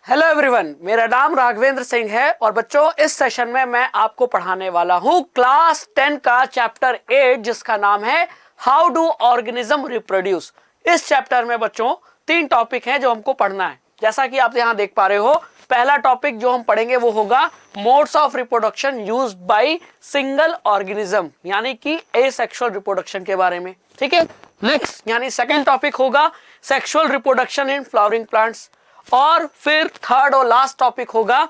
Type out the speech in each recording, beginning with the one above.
Hello everyone, मेरा नाम राघवेंद्र सिंह है और बच्चों इस सेशन में मैं आपको पढ़ाने वाला हूं क्लास 10 का चैप्टर 8 जिसका नाम है हाउ डू ऑर्गेनिज्म रिप्रोड्यूस। इस चैप्टर में बच्चों 3 टॉपिक हैं जो हमको पढ़ना है। जैसा कि आप यहां देख पा रहे हो, पहला टॉपिक जो हम पढ़ेंगे वो होगा modes of reproduction used by single organism, यानी कि एसेक्सुअल रिप्रोडक्शन के बारे में। ठीक है, नेक्स्ट यानी सेकंड टॉपिक होगा sexual reproduction in flowering plants, और फिर थर्ड और लास्ट टॉपिक होगा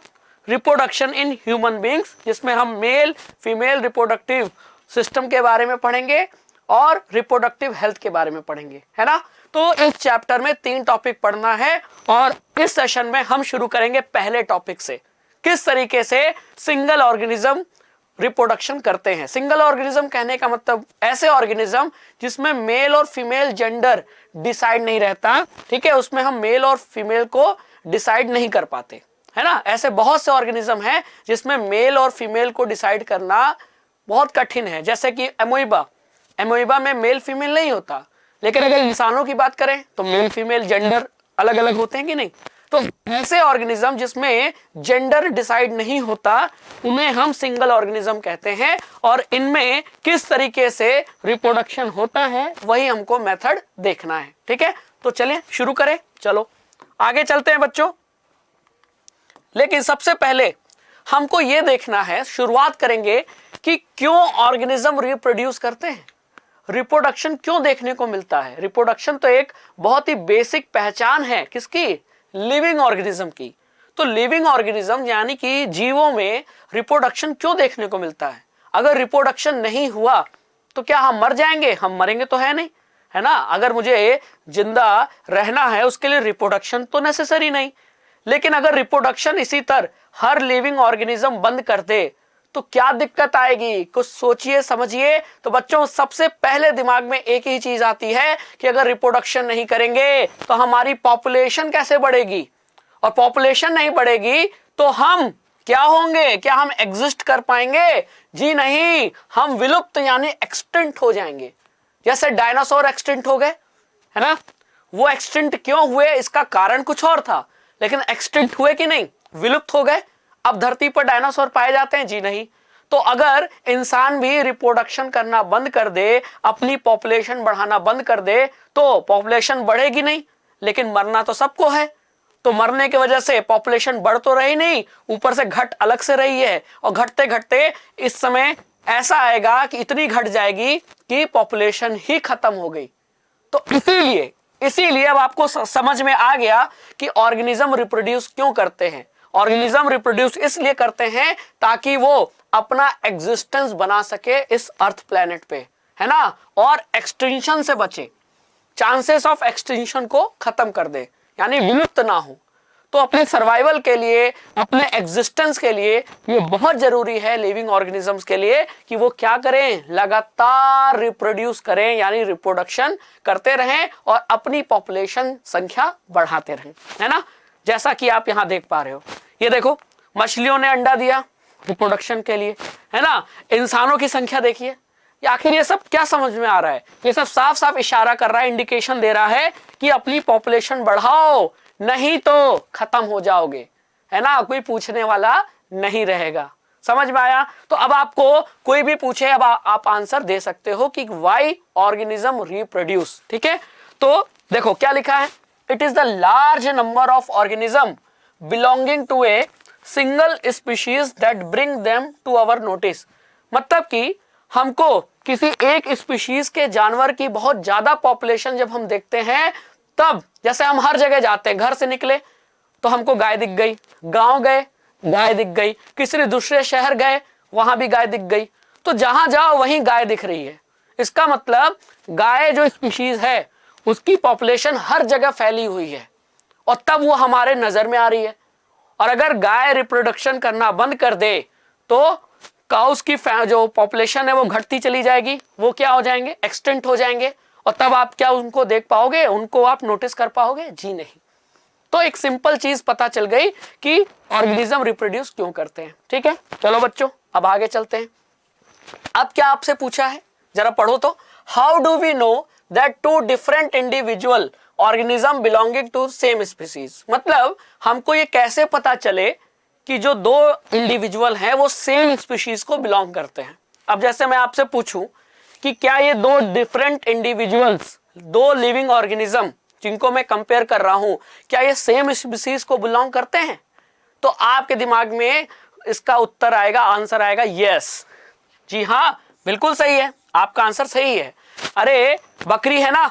रिप्रोडक्शन इन ह्यूमन बींग्स, जिसमें हम मेल फीमेल रिप्रोडक्टिव सिस्टम के बारे में पढ़ेंगे और रिप्रोडक्टिव हेल्थ के बारे में पढ़ेंगे, है ना। तो इस चैप्टर में 3 टॉपिक पढ़ना है और इस सेशन में हम शुरू करेंगे पहले टॉपिक से, किस तरीके से सिंगल ऑर्गेनिज्म रिप्रोडक्शन करते हैं। सिंगल ऑर्गेनिज्म कहने का मतलब ऐसे ऑर्गेनिज्म जिसमें मेल और फीमेल जेंडर डिसाइड नहीं रहता। ठीक है, उसमें हम मेल और फीमेल को डिसाइड नहीं कर पाते, है ना। ऐसे बहुत से ऑर्गेनिज्म हैं जिसमें मेल और फीमेल को डिसाइड करना बहुत कठिन है, जैसे कि एमोइबा में मेल फीमेल नहीं होता। लेकिन अगर इंसानों की बात करें तो मेल फीमेल जेंडर अलग अलग होते हैं कि नहीं। तो ऐसे ऑर्गेनिज्म जिसमें जेंडर डिसाइड नहीं होता उन्हें हम सिंगल ऑर्गेनिज्म कहते हैं, और इनमें किस तरीके से रिप्रोडक्शन होता है वही हमको मेथड देखना है। ठीक है, तो चलिए शुरू करें, चलो आगे चलते हैं बच्चों। लेकिन सबसे पहले हमको यह देखना है, शुरुआत करेंगे कि क्यों ऑर्गेनिज्म रिप्रोड्यूस करते हैं, रिप्रोडक्शन क्यों देखने को मिलता है। रिप्रोडक्शन तो एक बहुत ही बेसिक पहचान है किसकी, लिविंग ऑर्गेनिज्म की। तो लिविंग ऑर्गेनिज्म यानी कि जीवों में रिप्रोडक्शन क्यों देखने को मिलता है। अगर रिप्रोडक्शन नहीं हुआ तो क्या हम मर जाएंगे, हम मरेंगे तो है नहीं, है ना। अगर मुझे जिंदा रहना है उसके लिए रिप्रोडक्शन तो नेसेसरी नहीं। लेकिन अगर रिप्रोडक्शन इसी तरह हर लिविंग ऑर्गेनिज्म बंद कर दे तो क्या दिक्कत आएगी, कुछ सोचिए समझिए। तो बच्चों सबसे पहले दिमाग में एक ही चीज आती है कि अगर रिप्रोडक्शन नहीं करेंगे तो हमारी पॉपुलेशन कैसे बढ़ेगी, और पॉपुलेशन नहीं बढ़ेगी तो हम क्या होंगे, क्या हम एग्जिस्ट कर पाएंगे? जी नहीं, हम विलुप्त यानी एक्सटिंक्ट हो जाएंगे। जैसे डायनासोर एक्सटिंक्ट हो गए, है ना। वो एक्सटिंक्ट क्यों हुए, इसका कारण कुछ और था, लेकिन एक्सटिंक्ट हुए कि नहीं, विलुप्त हो गए। अब धरती पर डायनासोर पाए जाते हैं? जी नहीं। तो अगर इंसान भी रिप्रोडक्शन करना बंद कर दे, अपनी पॉपुलेशन बढ़ाना बंद कर दे, तो पॉपुलेशन बढ़ेगी नहीं, लेकिन मरना तो सबको है। तो मरने की वजह से पॉपुलेशन बढ़ तो रही नहीं, ऊपर से घट अलग से रही है, और घटते घटते इस समय ऐसा आएगा कि इतनी घट जाएगी कि पॉपुलेशन ही खत्म हो गई। तो इसीलिए अब आपको समझ में आ गया कि ऑर्गेनिज्म रिप्रोड्यूस क्यों करते हैं। ऑर्गेनिज्म रिप्रोड्यूस इसलिए करते हैं ताकि वो अपना एग्जिस्टेंस बना सके इस अर्थ प्लेनेट पे, है ना, और एक्सटिंक्शन से बचे, चांसेस ऑफ एक्सटिंक्शन को खत्म कर दे, यानी विलुप्त ना हो। तो अपने सर्वाइवल के लिए, अपने एग्जिस्टेंस के लिए ये बहुत जरूरी है लिविंग ऑर्गेनिजम्स के लिए कि वो क्या करें, लगातार रिप्रोड्यूस करें, यानी रिप्रोडक्शन करते रहें और अपनी पॉपुलेशन संख्या बढ़ाते रहें, है ना। जैसा कि आप यहां देख पा रहे हो, ये देखो मछलियों ने अंडा दिया रिप्रोडक्शन के लिए, है ना। इंसानों की संख्या देखिए। आखिर ये सब क्या समझ में आ रहा है, ये सब साफ साफ इशारा कर रहा है, इंडिकेशन दे रहा है कि अपनी पॉपुलेशन बढ़ाओ, नहीं तो खत्म हो जाओगे, है ना। कोई पूछने वाला नहीं रहेगा। समझ में आया। तो अब आपको कोई भी पूछे, अब आप आंसर दे सकते हो कि व्हाई ऑर्गेनिज्म रिप्रोड्यूस। ठीक है, तो देखो क्या लिखा है, it is the large number of organism belonging to a single species that bring them to our notice. मतलब कि हमको किसी एक स्पीशीज के जानवर की बहुत ज्यादा पॉपुलेशन जब हम देखते हैं, तब जैसे हम हर जगह जाते हैं, घर से निकले तो हमको गाय दिख गई, गांव गए गाय दिख गई, किसी दूसरे शहर गए वहां भी गाय दिख गई, तो जहां जाओ वहीं गाय दिख रही है। इसका मतलब गाय जो स्पीशीज है उसकी पॉपुलेशन हर जगह फैली हुई है, और तब वो हमारे नजर में आ रही है। और अगर गाय रिप्रोडक्शन करना बंद कर दे तो काउस की जो पॉपुलेशन है वो घटती चली जाएगी, वो क्या हो जाएंगे, एक्सटिंक्ट हो जाएंगे, और तब आप क्या उनको देख पाओगे, उनको आप नोटिस कर पाओगे? जी नहीं। तो एक सिंपल चीज पता चल गई कि ऑर्गेनिज्म रिप्रोड्यूस क्यों करते हैं। ठीक है, चलो बच्चों अब आगे चलते हैं। अब क्या आपसे पूछा है, जरा पढ़ो तो, how do we know that 2 different individual organism belonging to same species, मतलब हमको ये कैसे पता चले कि जो दो इंडिविजुअल हैं वो सेम स्पीशीज को बिलोंग करते हैं। अब जैसे मैं आपसे पूछूं कि क्या ये दो डिफरेंट इंडिविजुअल्स, दो लिविंग ऑर्गेनिज्म जिनको मैं कंपेयर कर रहा हूं, क्या ये सेम स्पीशीज को बिलोंग करते हैं? तो आपके दिमाग में इसका उत्तर आएगा, आंसर आएगा यस, जी हाँ, बिल्कुल सही है, आपका आंसर सही है। अरे बकरी है ना,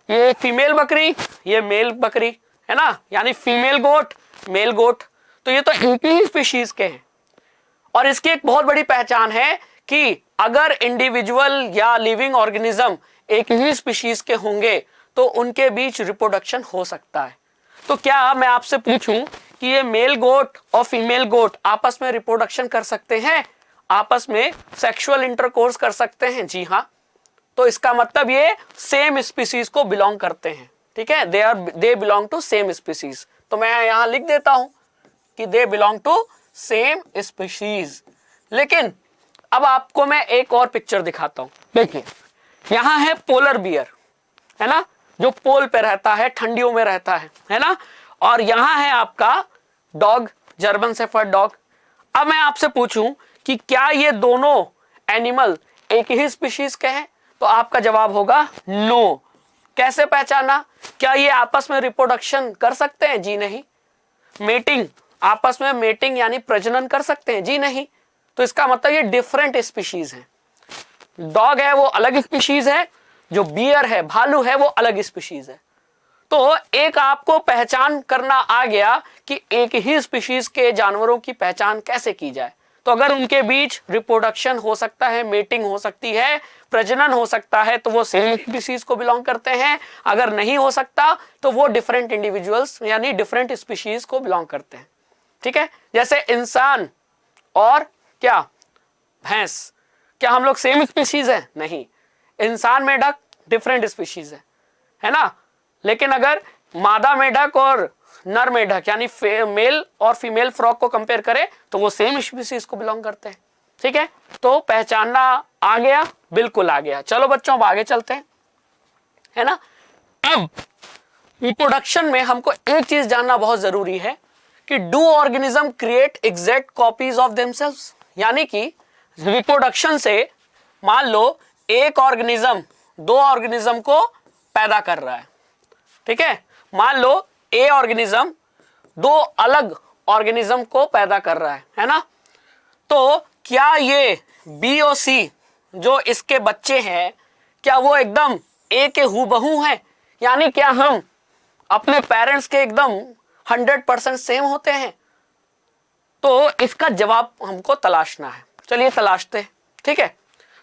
ये फीमेल बकरी, ये मेल बकरी है ना, यानी फीमेल गोट, मेल गोट, तो ये तो एक ही स्पीशीज के हैं। और इसकी एक बहुत बड़ी पहचान है कि अगर इंडिविजुअल या लिविंग ऑर्गेनिज्म एक ही स्पीशीज के होंगे तो उनके बीच रिप्रोडक्शन हो सकता है। तो क्या मैं आपसे पूछूं कि ये मेल गोट और फीमेल गोट आपस में रिप्रोडक्शन कर सकते हैं, आपस में सेक्सुअल इंटरकोर्स कर सकते हैं? जी हाँ, तो इसका मतलब ये सेम स्पीसीज को बिलोंग करते हैं, ठीक है, they belong to same species. तो मैं यहां लिख देता हूं कि they belong to same species. लेकिन अब आपको मैं एक और पिक्चर दिखाता हूं, देखिए यहां है पोलर बियर, है ना, जो पोल पे रहता है, ठंडियों में रहता है ना, और यहां है आपका डॉग, जर्मन शेफर्ड डॉग। अब मैं आपसे पूछूं कि क्या ये दोनों एनिमल एक ही स्पीशीज के हैं, तो आपका जवाब होगा नो। कैसे पहचाना? क्या ये आपस में रिप्रोडक्शन कर सकते हैं? जी नहीं। मेटिंग, आपस में मेटिंग यानी प्रजनन कर सकते हैं? जी नहीं। तो इसका मतलब ये डिफरेंट स्पीशीज हैं। डॉग है वो अलग स्पीशीज है, जो बियर है, भालू है, वो अलग स्पीशीज है। तो एक आपको पहचान करना आ गया कि एक ही स्पीशीज के जानवरों की पहचान कैसे की जाए। तो अगर उनके बीच रिप्रोडक्शन हो सकता है, मेटिंग हो सकती है, प्रजनन हो सकता है, तो वो सेम स्पीशीज को बिलोंग करते हैं। अगर नहीं हो सकता तो वो डिफरेंट इंडिविजुअल्स यानी डिफरेंट स्पीशीज को बिलोंग करते हैं, ठीक है। जैसे इंसान और क्या भैंस, क्या हम लोग सेम स्पीशीज है? नहीं, इंसान मेढक डिफरेंट स्पीशीज है ना। लेकिन अगर मादा मेढक और नर मेढक यानी मेल और फीमेल फ्रॉग को कंपेयर करें तो वो सेम स्पीशीज को बिलोंग करते हैं, ठीक है। तो पहचानना आ गया, बिल्कुल आ गया। चलो बच्चों अब आगे चलते हैं, है ना। अब रिप्रोडक्शन में हमको एक चीज जानना बहुत जरूरी है कि do organism create exact copies of themselves, यानी कि रिप्रोडक्शन से मान लो एक ऑर्गेनिज्म दो ऑर्गेनिज्म को पैदा कर रहा है, ठीक है। मान लो ए ऑर्गेनिज्म दो अलग ऑर्गेनिज्म को पैदा कर रहा है ना। तो क्या ये बी और सी जो इसके बच्चे हैं, क्या वो एकदम ए के हूबहू हैं, यानी क्या हम अपने पेरेंट्स के एकदम 100% सेम होते हैं? तो इसका जवाब हमको तलाशना है, चलिए तलाशते हैं, ठीक है।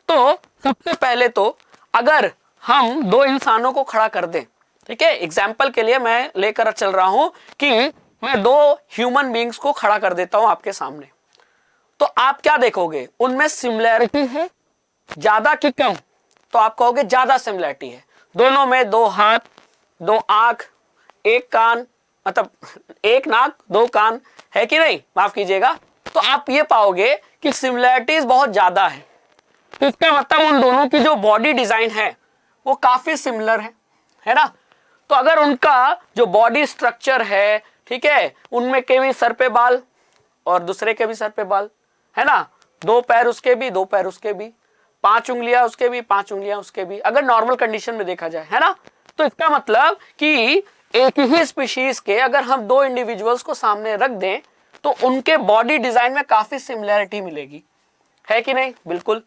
तो सबसे पहले तो अगर हम दो इंसानों को खड़ा कर दें, ठीक है, एग्जाम्पल के लिए मैं लेकर चल रहा हूं कि मैं दो ह्यूमन बींग्स को खड़ा कर देता हूं आपके सामने, तो आप क्या देखोगे? उनमें सिमिलैरिटी है ज्यादा कि कम? तो आप कहोगे ज्यादा सिमिलैरिटी है। दोनों में दो हाथ, दो आंख, एक कान, मतलब एक नाक दो कान, है कि नहीं? माफ कीजिएगा। तो आप ये पाओगे कि सिमिलैरिटीज बहुत ज्यादा है। तो इसका मतलब उन दोनों की जो बॉडी डिजाइन है वो काफी सिमिलर है ना। तो अगर उनका जो बॉडी स्ट्रक्चर है, ठीक है, उनमें के भी सर पे बाल और दूसरे के भी सर पे बाल, है ना, दो पैर उसके भी, दो पैर उसके भी, 5 उंगलियां उसके भी, 5 उंगलियां उसके भी, अगर नॉर्मल कंडीशन में देखा जाए, है ना। तो इसका मतलब कि एक ही स्पीशीज के अगर हम दो इंडिविजुअल्स को सामने रख दें तो उनके बॉडी डिजाइन में काफी सिमिलैरिटी मिलेगी, है कि नहीं? बिल्कुल।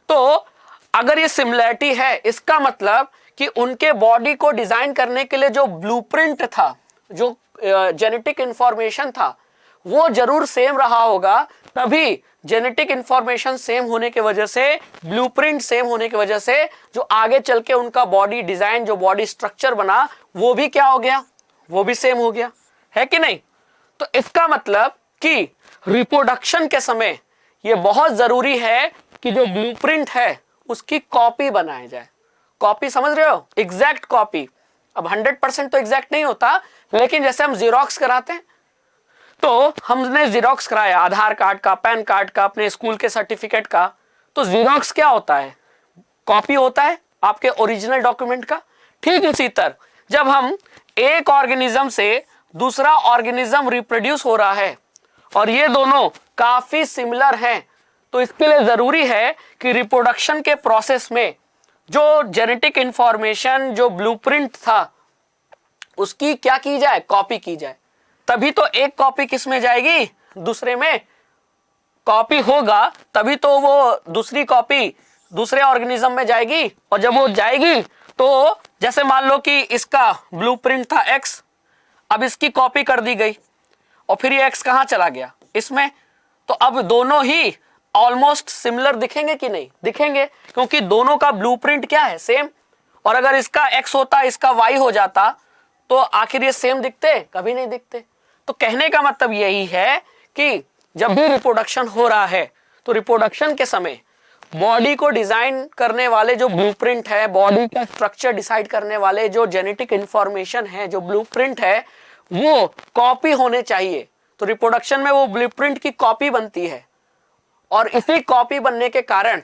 तो अगर ये सिमिलैरिटी है, इसका मतलब कि उनके बॉडी को डिजाइन करने के लिए जो ब्लूप्रिंट था, जो जेनेटिक इंफॉर्मेशन था, वो जरूर सेम रहा होगा। तभी जेनेटिक इंफॉर्मेशन सेम होने की वजह से, ब्लूप्रिंट सेम होने की वजह से जो आगे चल के उनका बॉडी डिजाइन, जो बॉडी स्ट्रक्चर बना, वो भी क्या हो गया? वो भी सेम हो गया, है कि नहीं? तो इसका मतलब कि रिप्रोडक्शन के समय ये बहुत जरूरी है कि जो ब्लूप्रिंट है उसकी कॉपी बनाई जाए। कॉपी समझ रहे हो? Exact copy. अब 100% तो एग्जैक्ट नहीं होता, लेकिन जैसे हम जीरोक्स कराते हैं, तो हमने जीरोक्स कराया आधार कार्ड का, पैन कार्ड का, अपने स्कूल के सर्टिफिकेट का, तो जीरोक्स क्या होता है? कॉपी होता है आपके ओरिजिनल डॉक्यूमेंट का। ठीक उसी तरह जब हम एक ऑर्गेनिज्म से दूसरा ऑर्गेनिज्म रिप्रोड्यूस हो रहा है और ये दोनों काफी सिमिलर हैं, तो इसके लिए जरूरी है कि रिप्रोडक्शन के प्रोसेस में जो जेनेटिक इंफॉर्मेशन, जो ब्लूप्रिंट था, उसकी क्या की जाए, कॉपी की जाए। तभी तो एक कॉपी किस में जाएगी, दूसरे में कॉपी होगा, तभी तो वो दूसरी कॉपी दूसरे ऑर्गेनिज्म में जाएगी। और जब वो जाएगी तो जैसे मान लो कि इसका ब्लूप्रिंट था एक्स, अब इसकी कॉपी कर दी गई और फिर ये एक्स कहाँ चला गया, इसमें। तो अब दोनों ही ऑलमोस्ट सिमिलर दिखेंगे कि नहीं, दिखेंगे, क्योंकि दोनों का ब्लूप्रिंट क्या है, सेम। और अगर इसका एक्स होता, इसका वाई हो जाता, तो आखिर ये सेम दिखते, कभी नहीं दिखते। तो कहने का मतलब यही है कि जब भी रिप्रोडक्शन हो रहा है तो रिप्रोडक्शन के समय बॉडी को डिजाइन करने वाले जो ब्लूप्रिंट है, बॉडी का स्ट्रक्चर डिसाइड करने वाले जो जेनेटिक इंफॉर्मेशन है, जो ब्लूप्रिंट है, वो कॉपी होने चाहिए। तो रिप्रोडक्शन में वो ब्लूप्रिंट की कॉपी बनती है और इसी कॉपी बनने के कारण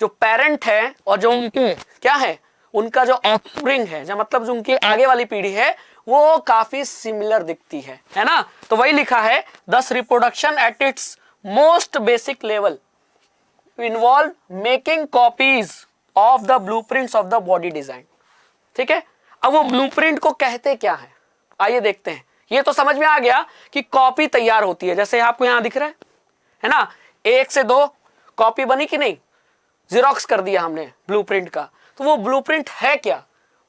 जो पेरेंट है और जो उनके क्या है, उनका जो ऑफस्प्रिंग है, जो मतलब जो उनकी आगे वाली पीढ़ी है, वो काफी सिमिलर दिखती है ना। तो वही लिखा है, दस reproduction at its most basic level involve making copies of the blueprints of the body design. ठीक है, अब वो ब्लूप्रिंट को कहते क्या है, आइए देखते हैं। ये तो समझ में आ गया कि कॉपी तैयार होती है, जैसे आपको यहां दिख रहा है ना, 1 से 2 कॉपी बनी कि नहीं, जेरोक्स कर दिया हमने ब्लूप्रिंट का। तो वो ब्लूप्रिंट है क्या,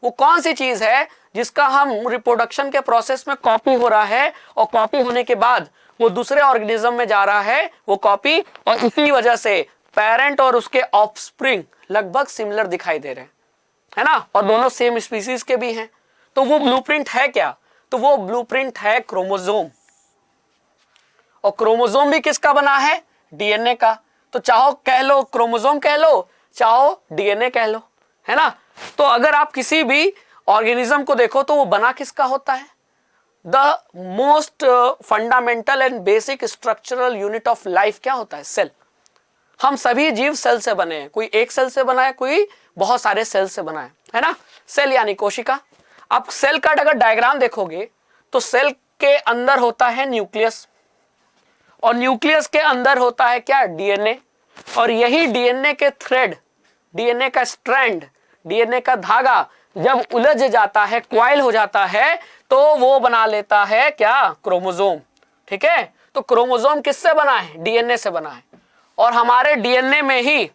वो कौन सी चीज है जिसका हम रिप्रोडक्शन के प्रोसेस में कॉपी हो रहा है और कॉपी होने के बाद वो दूसरे ऑर्गेनिज्म में जा रहा है वो कॉपी, और इसी वजह से पेरेंट और उसके ऑफस्प्रिंग लगभग सिमिलर दिखाई दे रहे हैं, है ना, और दोनों सेम स्पीसीज के भी हैं। तो वो ब्लूप्रिंट है क्या, तो वो ब्लूप्रिंट है क्रोमोसोम। और क्रोमोसोम भी किसका बना है, डीएनए का। तो चाहो कह लो क्रोमोसोम कह लो, चाहो डीएनए कह लो, है ना। तो अगर आप किसी भी ऑर्गेनिज्म को देखो तो वो बना किसका होता है, the most fundamental and basic structural unit of life क्या होता है, सेल। हम सभी जीव सेल से बने हैं, कोई एक सेल से बना है, कोई बहुत सारे सेल से बना है ना। सेल यानी कोशिका। आप सेल का अगर डायग्राम देखोगे तो सेल के अंदर होता है न्यूक्लियस, और न्यूक्लियस के अंदर होता है क्या, डीएनए। और यही डीएनए के थ्रेड, डीएनए का स्ट्रैंड, डीएनए का धागा जब उलझ जाता है, क्वाइल हो जाता है, तो वो बना लेता है क्या, क्रोमोसोम। ठीक है, तो क्रोमोसोम किससे बना है, डीएनए से बना है। और हमारे डीएनए में ही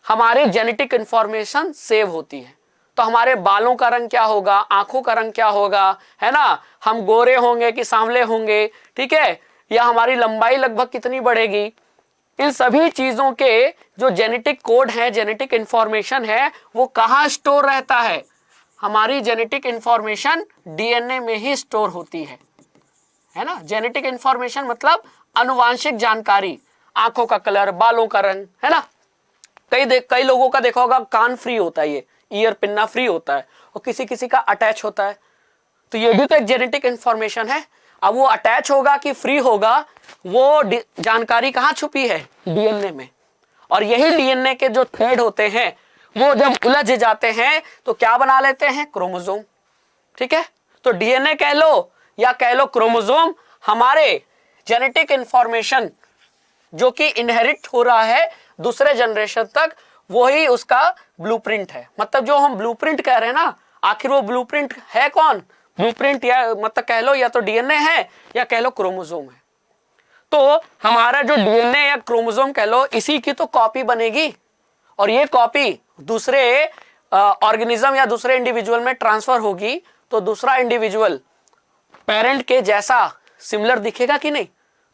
हमारी जेनेटिक इंफॉर्मेशन सेव होती है। तो हमारे बालों का रंग क्या होगा, आंखों का रंग क्या होगा, है ना, हम गोरे होंगे कि सांवले होंगे, ठीक है, या हमारी लंबाई लगभग कितनी बढ़ेगी, इन सभी चीजों के जो जेनेटिक कोड है, जेनेटिक इंफॉर्मेशन है, वो कहाँ स्टोर रहता है, हमारी जेनेटिक इंफॉर्मेशन डीएनए में ही स्टोर होती है ना। जेनेटिक इंफॉर्मेशन मतलब आनुवांशिक जानकारी, आंखों का कलर, बालों का रंग, है ना। कई लोगों का देखा होगा कान फ्री होता है, ये ईयर पिन्ना फ्री होता है, और किसी किसी का अटैच होता है। तो ये भी तो एक जेनेटिक इंफॉर्मेशन है। अब वो अटैच होगा कि फ्री होगा, वो जानकारी कहाँ छुपी है, डीएनए में। और यही डीएनए के जो थ्रेड होते हैं वो जब उलझ जाते हैं तो क्या बना लेते हैं, क्रोमोसोम। ठीक है, तो डीएनए कह लो या कह लो क्रोमोसोम, हमारे जेनेटिक इंफॉर्मेशन जो कि इनहेरिट हो रहा है दूसरे जनरेशन तक, वही उसका ब्लूप्रिंट है। मतलब जो हम ब्लूप्रिंट कह रहे हैं ना, आखिर वो ब्लूप्रिंट है कौन, ब्लूप्रिंट या मतलब कह लो या तो डीएनए है या कह लो क्रोमोसोम है। तो हमारा जो डीएनए या क्रोमोसोम कह लो, इसी की तो कॉपी बनेगी, और ये कॉपी दूसरे ऑर्गेनिज्म या दूसरे इंडिविजुअल में ट्रांसफर होगी, तो दूसरा इंडिविजुअल पेरेंट के जैसा सिमिलर दिखेगा कि नहीं।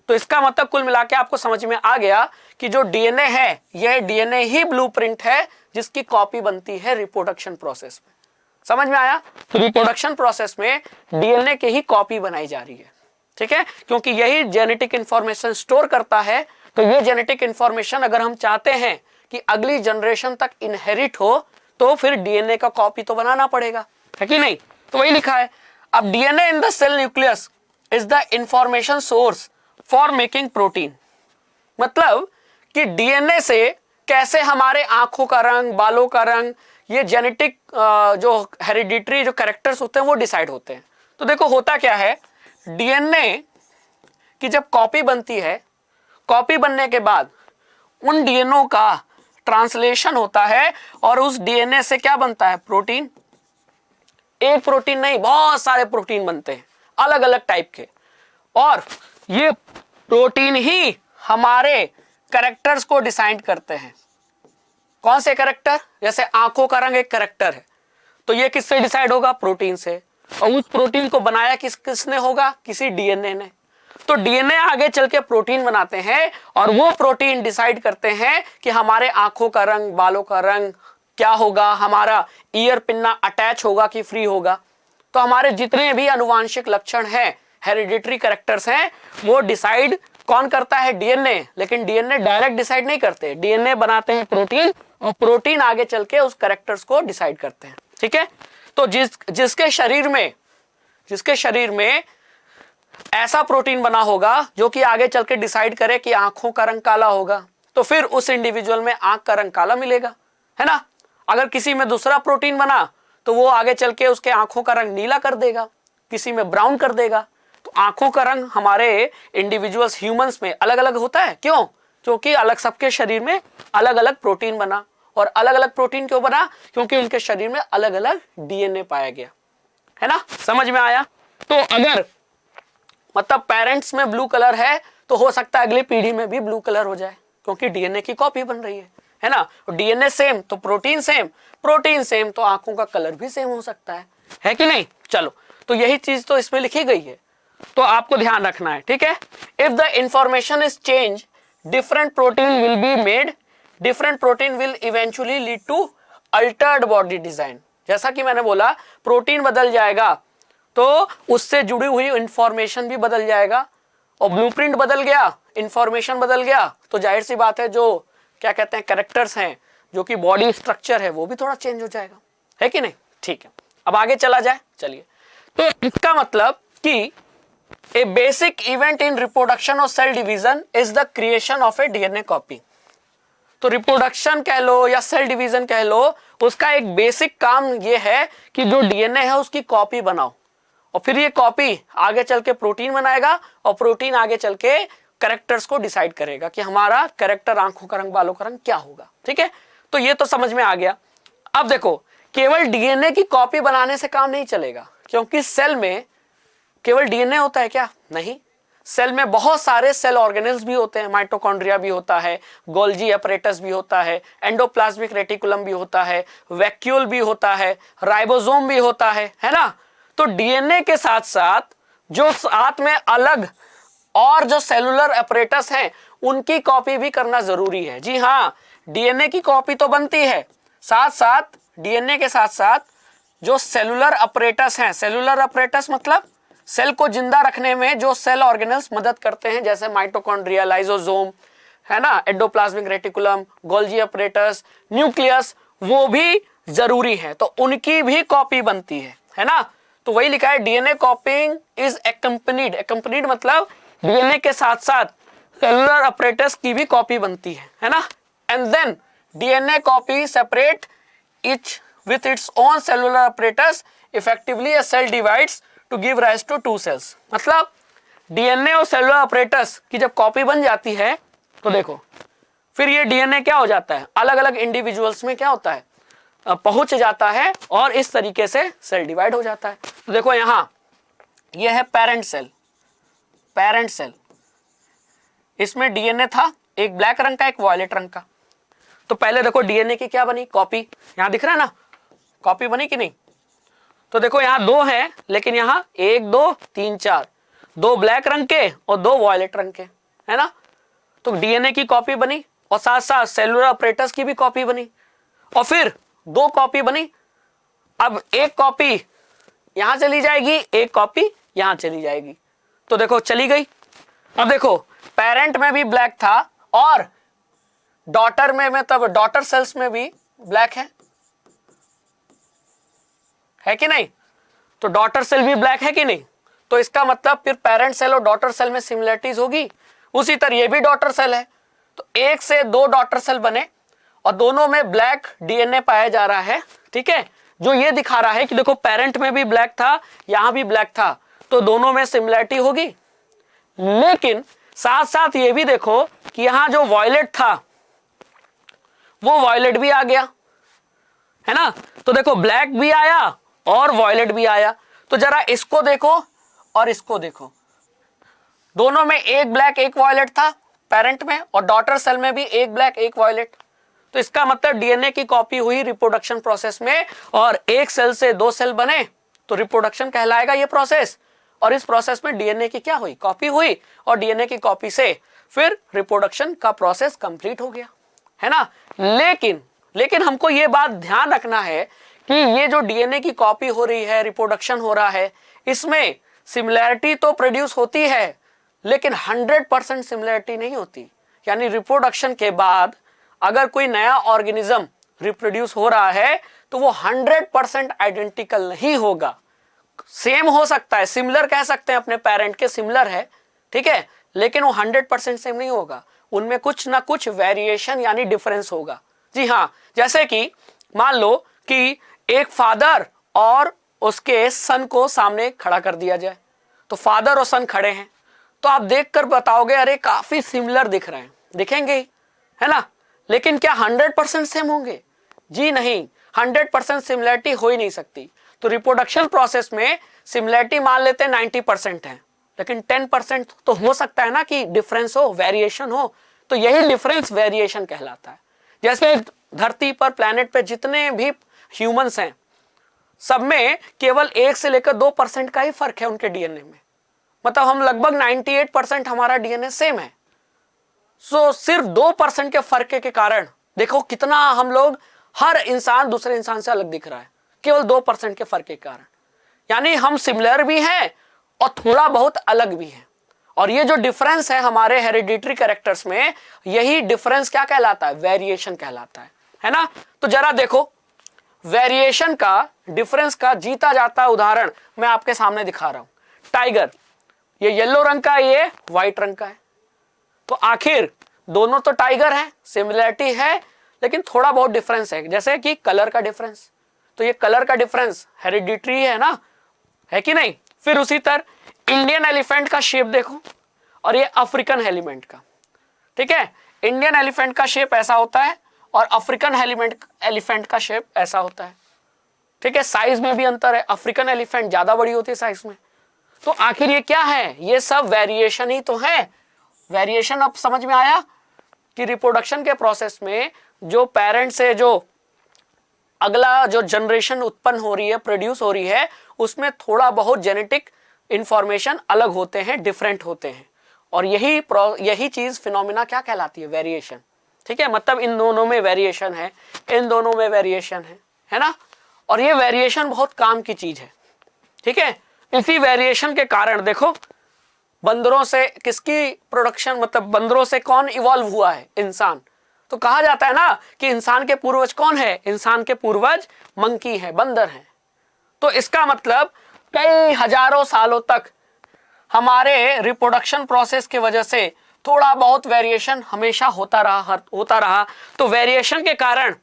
तो इसका मतलब कुल मिला के आपको समझ में आ गया कि जो डीएनए है, यह डीएनए ही ब्लूप्रिंट है जिसकी कॉपी बनती है रिप्रोडक्शन प्रोसेस में। समझ में आया। तो रिप्रोडक्शन प्रोसेस में डीएनए की ही कॉपी बनाई जा रही है, ठीक है, क्योंकि यही जेनेटिक इंफॉर्मेशन स्टोर करता है। तो ये जेनेटिक इंफॉर्मेशन अगर हम चाहते हैं कि अगली जनरेशन तक इनहेरिट हो, तो फिर डीएनए का कॉपी तो बनाना पड़ेगा, है कि नहीं। तो वही लिखा है, अब DNA in the cell nucleus is the information source for making protein. मतलब कि डीएनए से कैसे हमारे आंखों का रंग, बालों का रंग, ये जेनेटिक जो हेरिडिटरी जो कैरेक्टर्स होते हैं वो डिसाइड होते हैं। तो देखो होता क्या है, डीएनए की जब कॉपी बनती है, कॉपी बनने के बाद उन डीएनए का ट्रांसलेशन होता है और उस डीएनए से क्या बनता है, प्रोटीन। एक प्रोटीन नहीं, बहुत सारे प्रोटीन बनते हैं अलग अलग टाइप के, और ये प्रोटीन ही हमारे कैरेक्टर्स को डिसाइड करते हैं। कौन से कैरेक्टर, जैसे आंखों का रंग एक कैरेक्टर है, तो ये किससे डिसाइड होगा, प्रोटीन से। और उस प्रोटीन को बनाया किसने होगा, किसी डीएनए ने। तो डीएनए आगे चल के प्रोटीन बनाते हैं और वो प्रोटीन डिसाइड करते हैं कि हमारे आंखों का रंग, बालों का रंग क्या होगा, हमारा ईयर पिन्ना अटैच होगा कि फ्री होगा। तो हमारे जितने भी अनुवांशिक लक्षण हैं, हेरिडिटरी कैरेक्टर्स हैं, वो डिसाइड कौन करता है, डीएनए। लेकिन डीएनए डायरेक्ट डिसाइड नहीं करते, डीएनए बनाते हैं प्रोटीन और प्रोटीन आगे चल के उस कैरेक्टर्स को डिसाइड करते हैं। ठीक है, तो जिसके शरीर में ऐसा प्रोटीन बना होगा जो कि आगे चल के डिसाइड करे कि आंखों का रंग काला होगा, तो फिर उस इंडिविजुअल में आंख का रंग काला मिलेगा, है ना। अगर किसी में दूसरा प्रोटीन बना तो वो आगे चल के उसके आंखों का रंग नीला कर देगा, किसी में ब्राउन कर देगा। तो आंखों का रंग हमारे इंडिविजुअल्स, ह्यूमंस में अलग अलग होता है। क्यों? क्योंकि अलग सबके शरीर में अलग अलग प्रोटीन बना। और अलग अलग प्रोटीन क्यों बना? क्योंकि उनके शरीर में अलग अलग डीएनए पाया गया, है ना। समझ में आया? तो अगर मतलब पेरेंट्स में ब्लू कलर है तो हो सकता है अगली पीढ़ी में भी ब्लू कलर हो जाए, क्योंकि डीएनए की कॉपी बन रही है ना। डीएनए सेम तो प्रोटीन सेम, प्रोटीन सेम तो आंखों का कलर भी सेम हो सकता है कि नहीं। चलो, तो यही चीज तो इसमें लिखी गई है, तो आपको ध्यान रखना है। ठीक है, if the information is change, different protein will be made, different protein will eventually lead to altered body design. जैसा कि मैंने बोला, प्रोटीन बदल जाएगा तो उससे जुड़ी हुई इंफॉर्मेशन भी बदल जाएगा, और ब्लूप्रिंट बदल गया, इंफॉर्मेशन बदल गया, तो जाहिर सी बात है जो क्या कहते हैं कैरेक्टर्स हैं, जो कि बॉडी स्ट्रक्चर है, वो भी थोड़ा चेंज हो जाएगा, है कि नहीं। ठीक है, अब आगे चला जाए। चलिए, तो इसका मतलब कि a basic event in reproduction और cell division is the creation of a DNA copy. तो रिप्रोडक्शन कह लो या सेल डिवीजन कह लो, उसका एक बेसिक काम ये है कि जो डीएनए है उसकी कॉपी बनाओ, और फिर ये कॉपी आगे चल के प्रोटीन बनाएगा, और प्रोटीन आगे चल के कैरेक्टर्स को डिसाइड करेगा कि हमारा कैरेक्टर, आंखों का रंग, बालों का रंग क्या होगा। ठीक है, तो ये तो समझ में आ गया। अब देखो, केवल डीएनए की कॉपी बनाने से काम नहीं चलेगा, क्योंकि सेल में केवल डीएनए होता है क्या? नहीं, सेल में बहुत सारे सेल ऑर्गेनेल्स भी होते हैं। माइटोकॉन्ड्रिया भी होता है, गोल्जी अपरेटस भी होता है, एंडोप्लाज्मिक रेटिकुलम भी होता है, वैक्यूल भी होता है, राइबोसोम भी होता है ना। तो डीएनए के साथ साथ जो साथ में अलग और जो सेलुलर अपरेटस हैं, उनकी कॉपी भी करना जरूरी है। जी हाँ, डीएनए की कॉपी तो बनती है, साथ साथ डीएनए के साथ साथ जो सेलुलर अपरेटस हैं, सेलुलर अपरेटस मतलब सेल को जिंदा रखने में जो सेल ऑर्गेनल्स मदद करते हैं, जैसे माइटोकॉन्ड्रिया, लाइसोसोम, है ना, endoplasmic reticulum, Golgi apparatus, nucleus, वो भी जरूरी है, तो उनकी भी कॉपी बनती है ना। तो वही लिखा है, डीएनए कॉपिंग इज एक्कम्पनीड, एक्कम्पनीड मतलब डीएनए के साथ साथ सेलुलर अपरेटस की भी कॉपी बनती है ना। And then DNA copy separate each with its own cellular apparatus, effectively a cell divides to give rise to two cells। मतलब डीएनए और सेलुलर अपरेटस की जब कॉपी बन जाती है तो देखो फिर ये डीएनए क्या हो जाता है, अलग अलग इंडिविजुअल्स में क्या होता है, पहुंच जाता है, और इस तरीके से सेल डिवाइड हो जाता है। तो देखो यहां ये है पेरेंट सेल, पेरेंट सेल, इसमें डीएनए था, एक ब्लैक रंग का, एक वॉयलेट रंग का। तो पहले देखो डीएनए की क्या बनी, कॉपी। यहां दिख रहा है ना, कॉपी बनी कि नहीं। तो देखो यहां दो है, लेकिन यहां 1 2 3 4, 2 ब्लैक रंग के और 2 वॉयलेट रंग के, है ना। तो डीएनए की कॉपी बनी, और साथ साथ सेलुलर अपरेटस की भी कॉपी बनी, और फिर 2 कॉपी बनी। अब एक कॉपी यहां चली जाएगी, एक कॉपी यहां चली जाएगी, तो देखो चली गई। अब देखो पेरेंट में भी ब्लैक था, और डॉटर में मतलब डॉटर सेल्स में भी ब्लैक है कि नहीं। तो डॉटर सेल भी ब्लैक है कि नहीं, तो इसका मतलब फिर पेरेंट सेल और डॉटर सेल में सिमिलरिटीज होगी। उसी तरह ये भी डॉटर सेल है, तो 1 से 2 डॉटर सेल बने, और दोनों में ब्लैक डीएनए पाया जा रहा है, ठीक है, जो ये दिखा रहा है कि देखो पेरेंट में भी ब्लैक था, यहां भी ब्लैक था, तो दोनों में सिमिलरिटी होगी। लेकिन साथ साथ ये भी देखो कि यहां जो वॉयलेट था वो वॉयलेट भी आ गया, है ना। तो देखो ब्लैक भी आया और वॉयलेट भी आया। तो जरा इसको देखो और इसको देखो, दोनों में एक ब्लैक एक वॉयलेट था पेरेंट में, और डॉटर सेल में भी एक ब्लैक एक वॉयलेट। तो इसका मतलब डीएनए की कॉपी हुई रिप्रोडक्शन प्रोसेस में, और एक सेल से दो सेल बने तो रिप्रोडक्शन कहलाएगा ये प्रोसेस। और इस प्रोसेस में डीएनए की क्या हुई, कॉपी हुई, और डीएनए की कॉपी से फिर रिप्रोडक्शन का प्रोसेस कंप्लीट हो गया, है ना। लेकिन हमको ये बात ध्यान रखना है कि ये जो डीएनए की कॉपी हो रही है, रिप्रोडक्शन हो रहा है, इसमें सिमिलैरिटी तो प्रोड्यूस होती है, लेकिन 100% सिमिलैरिटी नहीं होती। यानी रिप्रोडक्शन के बाद अगर कोई नया ऑर्गेनिज्म रिप्रोड्यूस हो रहा है तो वो 100% आइडेंटिकल नहीं होगा। सेम हो सकता है, सिमिलर कह सकते हैं, अपने पेरेंट के सिमिलर है, ठीक है, लेकिन वो 100% सेम नहीं होगा। उनमें कुछ ना कुछ वेरिएशन यानी डिफरेंस होगा। जी हाँ, जैसे कि मान लो कि एक फादर और उसके सन को सामने खड़ा कर दिया जाए, तो फादर और सन खड़े हैं, तो आप देखकर बताओगे अरे काफी सिमिलर दिख रहे हैं, दिखेंगे ही, है ना। लेकिन क्या 100% सेम होंगे? जी नहीं, 100% सिमिलरिटी हो ही नहीं सकती। तो रिप्रोडक्शन प्रोसेस में सिमिलरिटी मान लेते हैं 90% है, लेकिन 10% तो हो सकता है ना कि डिफरेंस हो, वेरिएशन हो। तो यही डिफरेंस वेरिएशन कहलाता है। जैसे धरती पर, प्लैनेट पे जितने भी ह्यूमंस हैं, सब में केवल 1 से लेकर 2% का ही फर्क है उनके डीएनए में। मतलब हम लगभग 98% हमारा डीएनए सेम है। सो सिर्फ 2% के फर्क के कारण देखो कितना हम लोग, हर इंसान दूसरे इंसान से अलग दिख रहा है, केवल 2% के फर्क के कारण। यानी हम सिमिलर भी हैं और थोड़ा बहुत अलग भी हैं। और ये जो डिफरेंस है हमारे हेरिडिटरी कैरेक्टर्स में, यही डिफरेंस क्या कहलाता है, वेरिएशन कहलाता है ना। तो जरा देखो, वेरिएशन का, डिफरेंस का जीता जाता उदाहरण मैं आपके सामने दिखा रहा हूं। टाइगर, ये येलो रंग का है, ये व्हाइट रंग का है। तो आखिर दोनों तो टाइगर हैं, सिमिलरिटी है, लेकिन थोड़ा बहुत डिफरेंस है, जैसे कि कलर का डिफरेंस। तो ये कलर का डिफरेंस हेरिडिटरी है ना, है कि नहीं। फिर उसी तरह इंडियन एलिफेंट का शेप देखो और ये अफ्रीकन एलिफेंट का, ठीक है। इंडियन एलिफेंट का शेप ऐसा होता है और अफ्रीकन एलिफेंट का शेप ऐसा होता है, ठीक है। साइज में भी अंतर है, अफ्रीकन एलिफेंट ज्यादा बड़ी होती है साइज में। तो आखिर ये क्या है, ये सब वेरिएशन ही तो है। वेरिएशन अब समझ में आया कि रिप्रोडक्शन के प्रोसेस में जो पेरेंट से जो अगला जो जनरेशन उत्पन्न हो रही है, प्रोड्यूस हो रही है, उसमें थोड़ा बहुत जेनेटिक इंफॉर्मेशन अलग होते हैं, डिफरेंट होते हैं। और यही चीज फिनोमिना क्या कहलाती है, वेरिएशन, ठीक है। मतलब इन दोनों में वेरिएशन है, इन दोनों में वेरिएशन है ना। और ये वेरिएशन बहुत काम की चीज है, ठीक है। इसी वेरिएशन के कारण देखो, बंदरों से किसकी प्रोडक्शन, मतलब बंदरों से कौन इवॉल्व हुआ है, इंसान। तो कहा जाता है ना कि इंसान के पूर्वज कौन है, इंसान के पूर्वज मंकी है, बंदर है। तो इसका मतलब कई हजारों सालों तक हमारे रिप्रोडक्शन प्रोसेस की वजह से थोड़ा बहुत वेरिएशन हमेशा होता रहा। तो वेरिएशन के कारण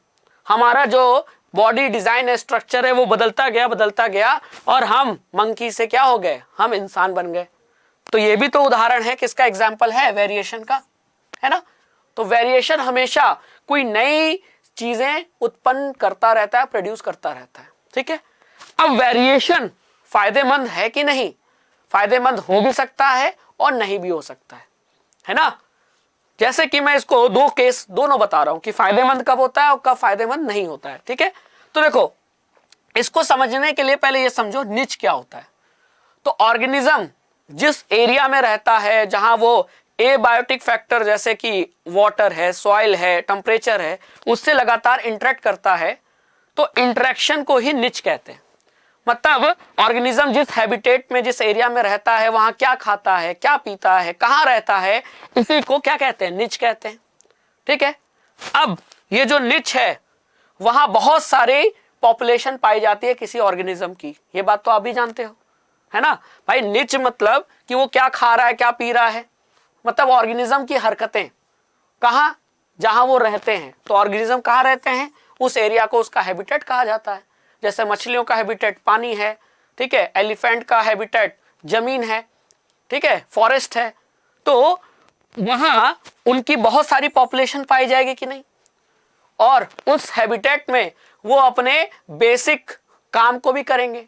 हमारा जो बॉडी डिजाइन है, स्ट्रक्चर है, वो बदलता गया और हम मंकी से क्या हो गए, हम इंसान बन गए। तो ये भी तो उदाहरण है, किसका एग्जाम्पल है, वेरिएशन का, है ना। तो वेरिएशन हमेशा कोई नई चीजें उत्पन्न करता रहता है, प्रोड्यूस करता रहता है, ठीक है। अब वेरिएशन फायदेमंद है कि नहीं, फायदेमंद हो भी सकता है और नहीं भी हो सकता है ना। जैसे कि मैं इसको दो केस दोनों बता रहा हूं कि फायदेमंद कब होता है और कब फायदेमंद नहीं होता है, ठीक है। तो देखो, इसको समझने के लिए पहले ये समझो निच क्या होता है। तो ऑर्गेनिज्म जिस एरिया में रहता है, जहां वो एबायोटिक फैक्टर जैसे कि वाटर है, सॉइल है, टेम्परेचर है, उससे लगातार इंटरेक्ट करता है, तो इंटरेक्शन को ही निच कहते हैं। मतलब ऑर्गेनिज्म जिस हैबिटेट में, जिस एरिया में रहता है, वहां क्या खाता है, क्या पीता है, कहां रहता है, इसी को क्या कहते हैं, निच कहते हैं, ठीक है। अब ये जो निच है, वहां बहुत सारी पॉपुलेशन पाई जाती है किसी ऑर्गेनिज्म की, ये बात तो आप भी जानते हो, है ना भाई। निच मतलब कि वो क्या खा रहा है, क्या पी रहा है, मतलब ऑर्गेनिज्म की हरकतें कहां, जहां वो रहते हैं। तो ऑर्गेनिज्म कहाँ रहते हैं, उस एरिया को उसका हैबिटेट कहा जाता है। जैसे मछलियों का हैबिटेट पानी है, ठीक है, एलिफेंट का हैबिटेट जमीन है, ठीक है, फॉरेस्ट है। तो वहां उनकी बहुत सारी पॉपुलेशन पाई जाएगी कि नहीं, और उस हैबिटेट में वो अपने बेसिक काम को भी करेंगे।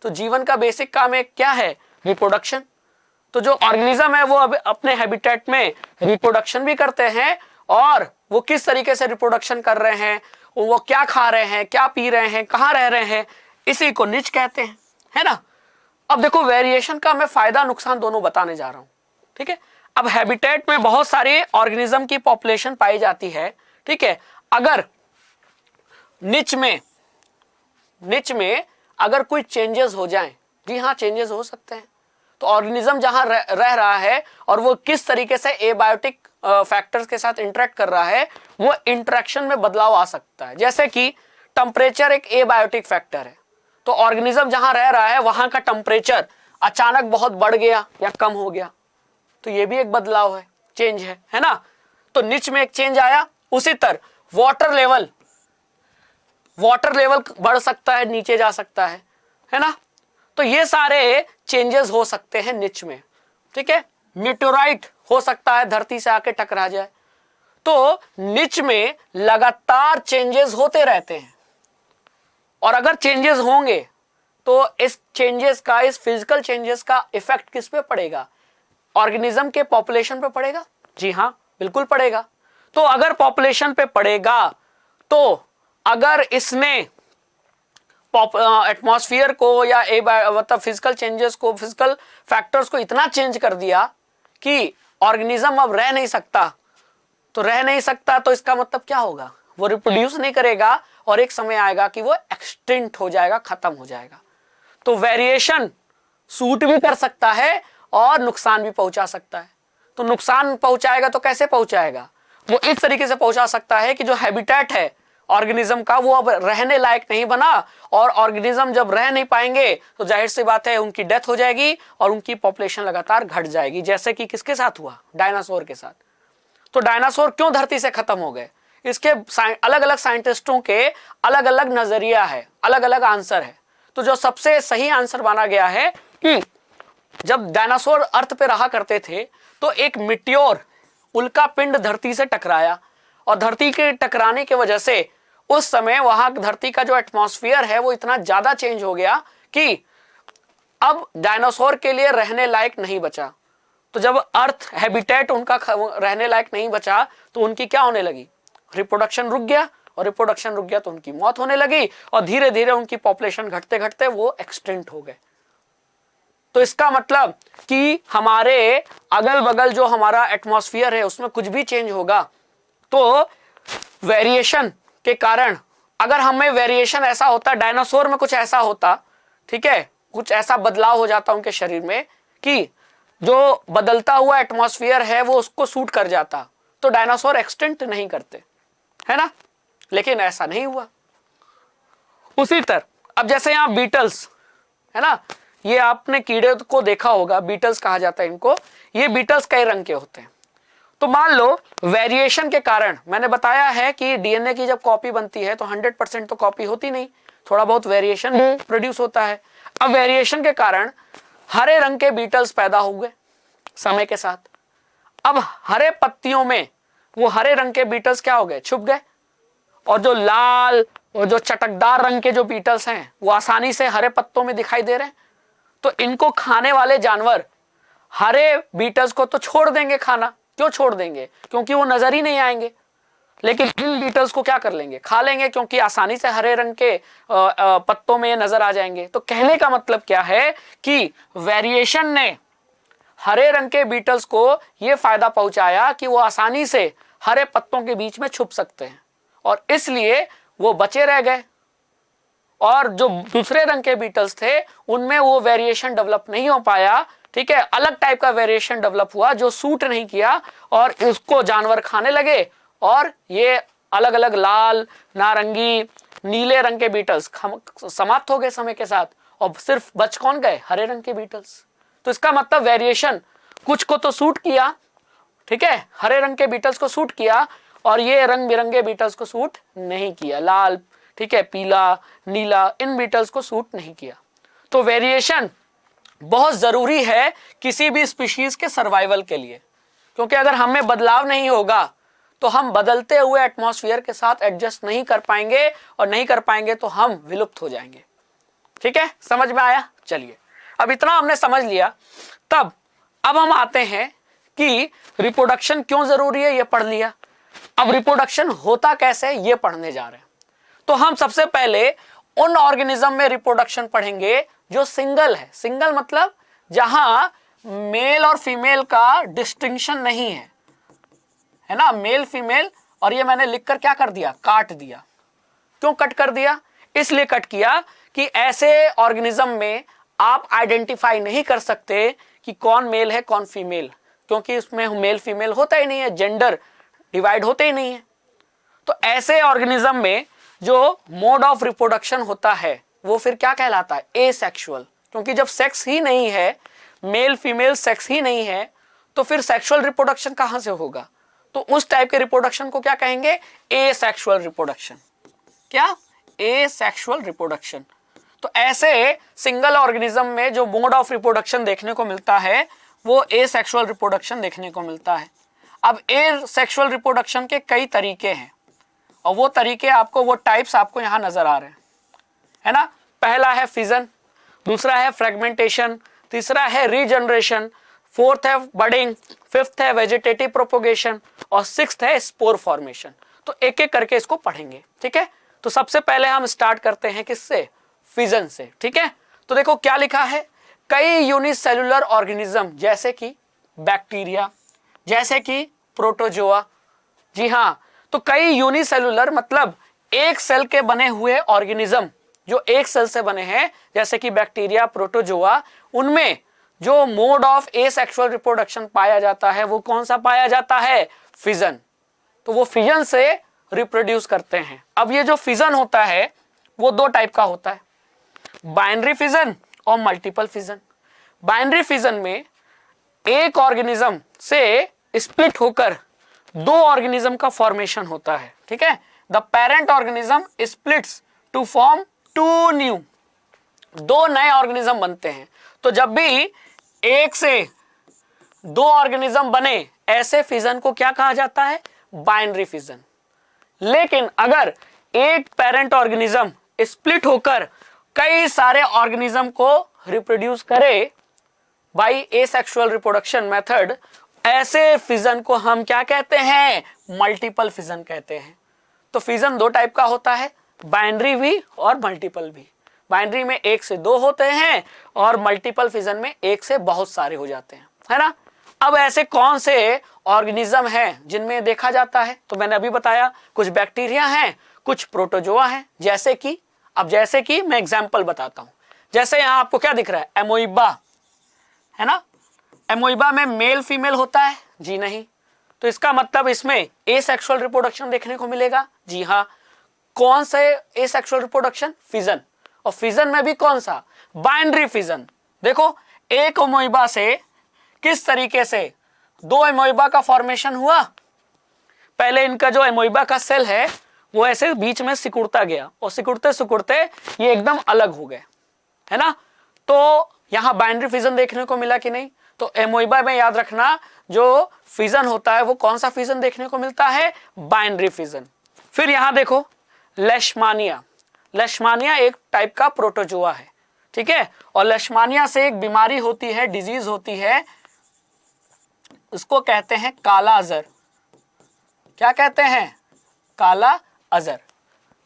तो जीवन का बेसिक काम एक क्या है, रिप्रोडक्शन। तो जो ऑर्गेनिज्म है वो अब अपने हैबिटेट में रिप्रोडक्शन भी करते हैं, और वो किस तरीके से रिप्रोडक्शन कर रहे हैं, वो क्या खा रहे हैं, क्या पी रहे हैं, कहाँ रह रहे हैं, इसी को निच कहते हैं, है ना। अब देखो वेरिएशन का मैं फायदा नुकसान दोनों बताने जा रहा हूं, ठीक है। अब हैबिटेट में बहुत सारे ऑर्गेनिज्म की पॉपुलेशन पाई जाती है, ठीक है। अगर निच में अगर कोई चेंजेस हो जाएं, जी हाँ चेंजेस हो सकते हैं, तो ऑर्गेनिज्म जहां रह रहा है और वो किस तरीके से एबायोटिक फैक्टर्स के साथ इंटरेक्ट कर रहा है, वो इंटरेक्शन में बदलाव आ सकता है। जैसे कि टेम्परेचर एक एबायोटिक फैक्टर है, तो ऑर्गेनिज्म जहां रह रहा है वहां का टेम्परेचर अचानक बहुत बढ़ गया या कम हो गया, तो ये भी एक बदलाव है, चेंज है ना। तो निच में एक चेंज आया। उसी तरह वाटर लेवल बढ़ सकता है, नीचे जा सकता है ना। तो ये सारे चेंजेस हो सकते हैं निच में, ठीक है। मीटेओराइट हो सकता है धरती से आके टकरा जाए। तो निच में लगातार चेंजेस होते रहते हैं, और अगर चेंजेस होंगे तो इस फिजिकल चेंजेस का इफेक्ट किस पे पड़ेगा, ऑर्गेनिज्म के पॉपुलेशन पे पड़ेगा। जी हाँ बिल्कुल पड़ेगा। तो अगर पॉपुलेशन पे पड़ेगा, तो अगर इसने एटमॉस्फेयर को या मतलब फिजिकल चेंजेस को, फिजिकल फैक्टर्स को इतना चेंज कर दिया कि ऑर्गेनिज्म अब रह नहीं सकता, तो इसका मतलब क्या होगा, वो रिप्रोड्यूस नहीं करेगा, और एक समय आएगा कि वो एक्सटिंक्ट हो जाएगा, खत्म हो जाएगा। तो वेरिएशन सूट भी कर सकता है और नुकसान भी पहुंचा सकता है। तो नुकसान पहुंचाएगा तो कैसे पहुंचाएगा, वो इस तरीके से पहुंचा सकता है कि जो हैबिटेट है ऑर्गेनिज्म का वो अब रहने लायक नहीं बना, और ऑर्गेनिज्म जब रह नहीं पाएंगे तो जाहिर सी बात है उनकी डेथ हो जाएगी और उनकी पॉपुलेशन लगातार घट जाएगी, जैसे कि किसके साथ हुआ, डायनासोर के साथ। तो डायनासोर क्यों धरती से खत्म हो गए, इसके अलग अलग साइंटिस्टों के अलग अलग नजरिया है, अलग अलग आंसर है। तो जो सबसे सही आंसर माना गया है कि जब डायनासोर अर्थ पे रहा करते थे, तो एक मिटियोर, उल्का पिंड धरती से टकराया, और धरती के टकराने की वजह से उस समय वहां धरती का जो एटमॉस्फेयर है वो इतना ज्यादा चेंज हो गया कि अब डायनासोर के लिए रहने लायक नहीं बचा। तो जब अर्थ हैबिटेट उनका रहने लायक नहीं बचा, तो उनकी क्या होने लगी, रिप्रोडक्शन रुक गया, और रिप्रोडक्शन रुक गया तो उनकी मौत होने लगी, और धीरे धीरे उनकी पॉपुलेशन घटते घटते वो एक्सटिंक्ट हो गए। तो इसका मतलब कि हमारे अगल बगल जो हमारा एटमॉस्फेयर है उसमें कुछ भी चेंज होगा, तो वेरिएशन के कारण, अगर हमें वेरिएशन ऐसा होता, डायनासोर में कुछ ऐसा होता, ठीक है, कुछ ऐसा बदलाव हो जाता उनके शरीर में कि जो बदलता हुआ एटमॉस्फेयर है वो उसको सूट कर जाता, तो डायनासोर एक्सटिंक्ट नहीं करते, है ना। लेकिन ऐसा नहीं हुआ। उसी तरह अब जैसे यहां बीटल्स है ना, ये आपने कीड़े को देखा होगा, बीटल्स कहा जाता है इनको। ये बीटल्स कई रंग के होते हैं। तो मान लो वेरिएशन के कारण, मैंने बताया है कि डीएनए की जब कॉपी बनती है तो 100% तो कॉपी होती नहीं, थोड़ा बहुत वेरिएशन भी प्रोड्यूस होता है। अब वेरिएशन के कारण हरे रंग के बीटल्स पैदा हो गए समय के साथ। अब हरे पत्तियों में वो हरे रंग के बीटल्स क्या हो गए, छुप गए, और जो लाल और जो चटकदार रंग के जो बीटल्स हैं वो आसानी से हरे पत्तों में दिखाई दे रहे हैं। तो इनको खाने वाले जानवर हरे बीटल्स को तो छोड़ देंगे खाना। क्यों छोड़ देंगे, क्योंकि वो नजर ही नहीं आएंगे। लेकिन इन बीटल्स को क्या कर लेंगे, खा लेंगे, क्योंकि आसानी से हरे रंग के पत्तों में नजर आ जाएंगे। तो कहने का मतलब क्या है कि वेरिएशन ने हरे रंग के बीटल्स को यह फायदा पहुंचाया कि वो आसानी से हरे पत्तों के बीच में छुप सकते हैं, और इसलिए वो बचे रह गए। और जो दूसरे रंग के बीटल्स थे उनमें वो वेरिएशन डेवलप नहीं हो पाया, ठीक है, अलग टाइप का वेरिएशन डेवलप हुआ जो सूट नहीं किया, और इसको जानवर खाने लगे, और ये अलग अलग लाल, नारंगी, नीले रंग के बीटल्स समाप्त हो गए समय के साथ, और सिर्फ बच कौन गए, हरे रंग के बीटल्स। तो इसका मतलब वेरिएशन कुछ को तो सूट किया, ठीक है, हरे रंग के बीटल्स को सूट किया, और ये रंग बिरंगे बीटल्स को सूट नहीं किया, लाल, ठीक है, पीला, नीला, इन बीटल्स को सूट नहीं किया। तो वेरिएशन बहुत जरूरी है किसी भी स्पीशीज के सर्वाइवल के लिए, क्योंकि अगर हमें बदलाव नहीं होगा तो हम बदलते हुए एटमॉस्फेयर के साथ एडजस्ट नहीं कर पाएंगे, और नहीं कर पाएंगे तो हम विलुप्त हो जाएंगे। ठीक है, समझ में आया? चलिए, अब इतना हमने समझ लिया। तब अब हम आते हैं कि रिप्रोडक्शन क्यों जरूरी है, ये पढ़ लिया। अब रिप्रोडक्शन होता कैसे, ये पढ़ने जा रहे हैं। तो हम सबसे पहले उन ऑर्गेनिज्म में रिप्रोडक्शन पढ़ेंगे जो सिंगल है। सिंगल मतलब जहां मेल और फीमेल का डिस्टिंक्शन नहीं है ना, मेल फीमेल। और ये मैंने लिखकर क्या कर दिया, काट दिया। क्यों कट कर दिया? इसलिए कट किया कि ऐसे ऑर्गेनिज्म में आप आइडेंटिफाई नहीं कर सकते कि कौन मेल है कौन फीमेल, क्योंकि उसमें मेल फीमेल होता ही नहीं है, जेंडर डिवाइड होते ही नहीं है। तो ऐसे ऑर्गेनिज्म में जो मोड ऑफ रिप्रोडक्शन होता है वो फिर क्या कहलाता है, एसेक्सुअल। क्योंकि जब सेक्स ही नहीं है, मेल फीमेल सेक्स ही नहीं है, तो फिर सेक्सुअल रिप्रोडक्शन कहां से होगा? तो उस टाइप के रिप्रोडक्शन को क्या कहेंगे, एसेक्सुअल रिप्रोडक्शन। क्या? Asexual reproduction. तो ऐसे सिंगल ऑर्गेनिज्म में जो मोड ऑफ रिप्रोडक्शन देखने को मिलता है वो एसेक्सुअल रिप्रोडक्शन देखने को मिलता है। अब एसेक्सुअल रिप्रोडक्शन के कई तरीके हैं, और वो तरीके आपको, वो टाइप्स आपको यहां नजर आ रहे हैं, है ना। पहला है फिजन, दूसरा है फ्रेगमेंटेशन, तीसरा है रीजनरेशन, फोर्थ है बडिंग, फिफ्थ है वेजिटेटिव प्रोपोगेशन, और सिक्स्थ है स्पोर फॉर्मेशन। तो एक एक करके इसको पढ़ेंगे, ठीक है। तो सबसे पहले हम स्टार्ट करते हैं किससे, फिजन से, ठीक है। तो देखो क्या लिखा है, कई यूनिसेलुलर ऑर्गेनिज्म जैसे कि बैक्टीरिया, जैसे कि प्रोटोजोआ। जी हाँ, तो कई यूनिसेलुलर मतलब एक सेल के बने हुए ऑर्गेनिज्म जो एक सेल से बने हैं, जैसे कि बैक्टीरिया, प्रोटोजोआ, उनमें जो मोड ऑफ एसेक्सुअल रिप्रोडक्शन पाया जाता है वो कौन सा पाया जाता है, फिजन। तो वो फिजन से रिप्रोड्यूस करते हैं। अब ये जो फिजन होता है वो दो टाइप का होता है, बाइनरी फिजन और मल्टीपल फिजन। बाइनरी फिजन में एक ऑर्गेनिज्म से स्प्लिट होकर दो ऑर्गेनिज्म का फॉर्मेशन होता है, ठीक है। The parent organism splits to form two new, दो नए ऑर्गेनिज्म बनते हैं। तो जब भी एक से दो ऑर्गेनिज्म बने, ऐसे फिजन को क्या कहा जाता है, बाइनरी फिजन। लेकिन अगर एक पेरेंट ऑर्गेनिज्म स्प्लिट होकर कई सारे ऑर्गेनिज्म को रिप्रोड्यूस करे बाय एसेक्सुअल रिप्रोडक्शन मेथड, ऐसे फिजन को हम क्या कहते हैं, मल्टीपल फिजन कहते हैं। तो फिजन दो टाइप का होता है, बाइनरी भी और मल्टीपल भी। बाइनरी में एक से दो होते हैं और मल्टीपल फिजन में एक से बहुत सारे हो जाते हैं, है ना। अब ऐसे कौन से ऑर्गेनिज्म हैं जिनमें देखा जाता है, तो मैंने अभी बताया कुछ बैक्टीरिया हैं, कुछ प्रोटोजोआ हैं। जैसे कि मैं एग्जांपल बताता हूं, जैसे यहां आपको क्या दिख रहा है, एमोइबा, है ना। एमोइबा में मेल फीमेल होता है, जी नहीं। तो इसका मतलब इसमें एसेक्सुअल रिप्रोडक्शन देखने को मिलेगा, जी हाँ। कौन से एसेक्सुअल रिप्रोडक्शन, फिजन। और फिजन में भी कौन सा, बाइनरी फिजन। देखो एक एमोइबा से किस तरीके से दो एमोइबा का फॉर्मेशन हुआ। पहले इनका जो एमोइबा का सेल है वो ऐसे बीच में सिकुड़ता गया, और सिकुड़ते सिकुड़ते ये एकदम अलग हो गए, है ना। तो यहां बाइनरी फिजन देखने को मिला कि नहीं। तो एमोइबा में याद रखना जो फिजन होता है वो कौन सा फिजन देखने को मिलता है, बाइनरी फिजन। फिर यहां देखो लेशमानिया, लेशमानिया एक टाइप का प्रोटोजोआ है, ठीक है। और लेशमानिया से एक बीमारी होती है, डिजीज होती है, उसको कहते हैं काला अजर। क्या कहते हैं, काला अजर।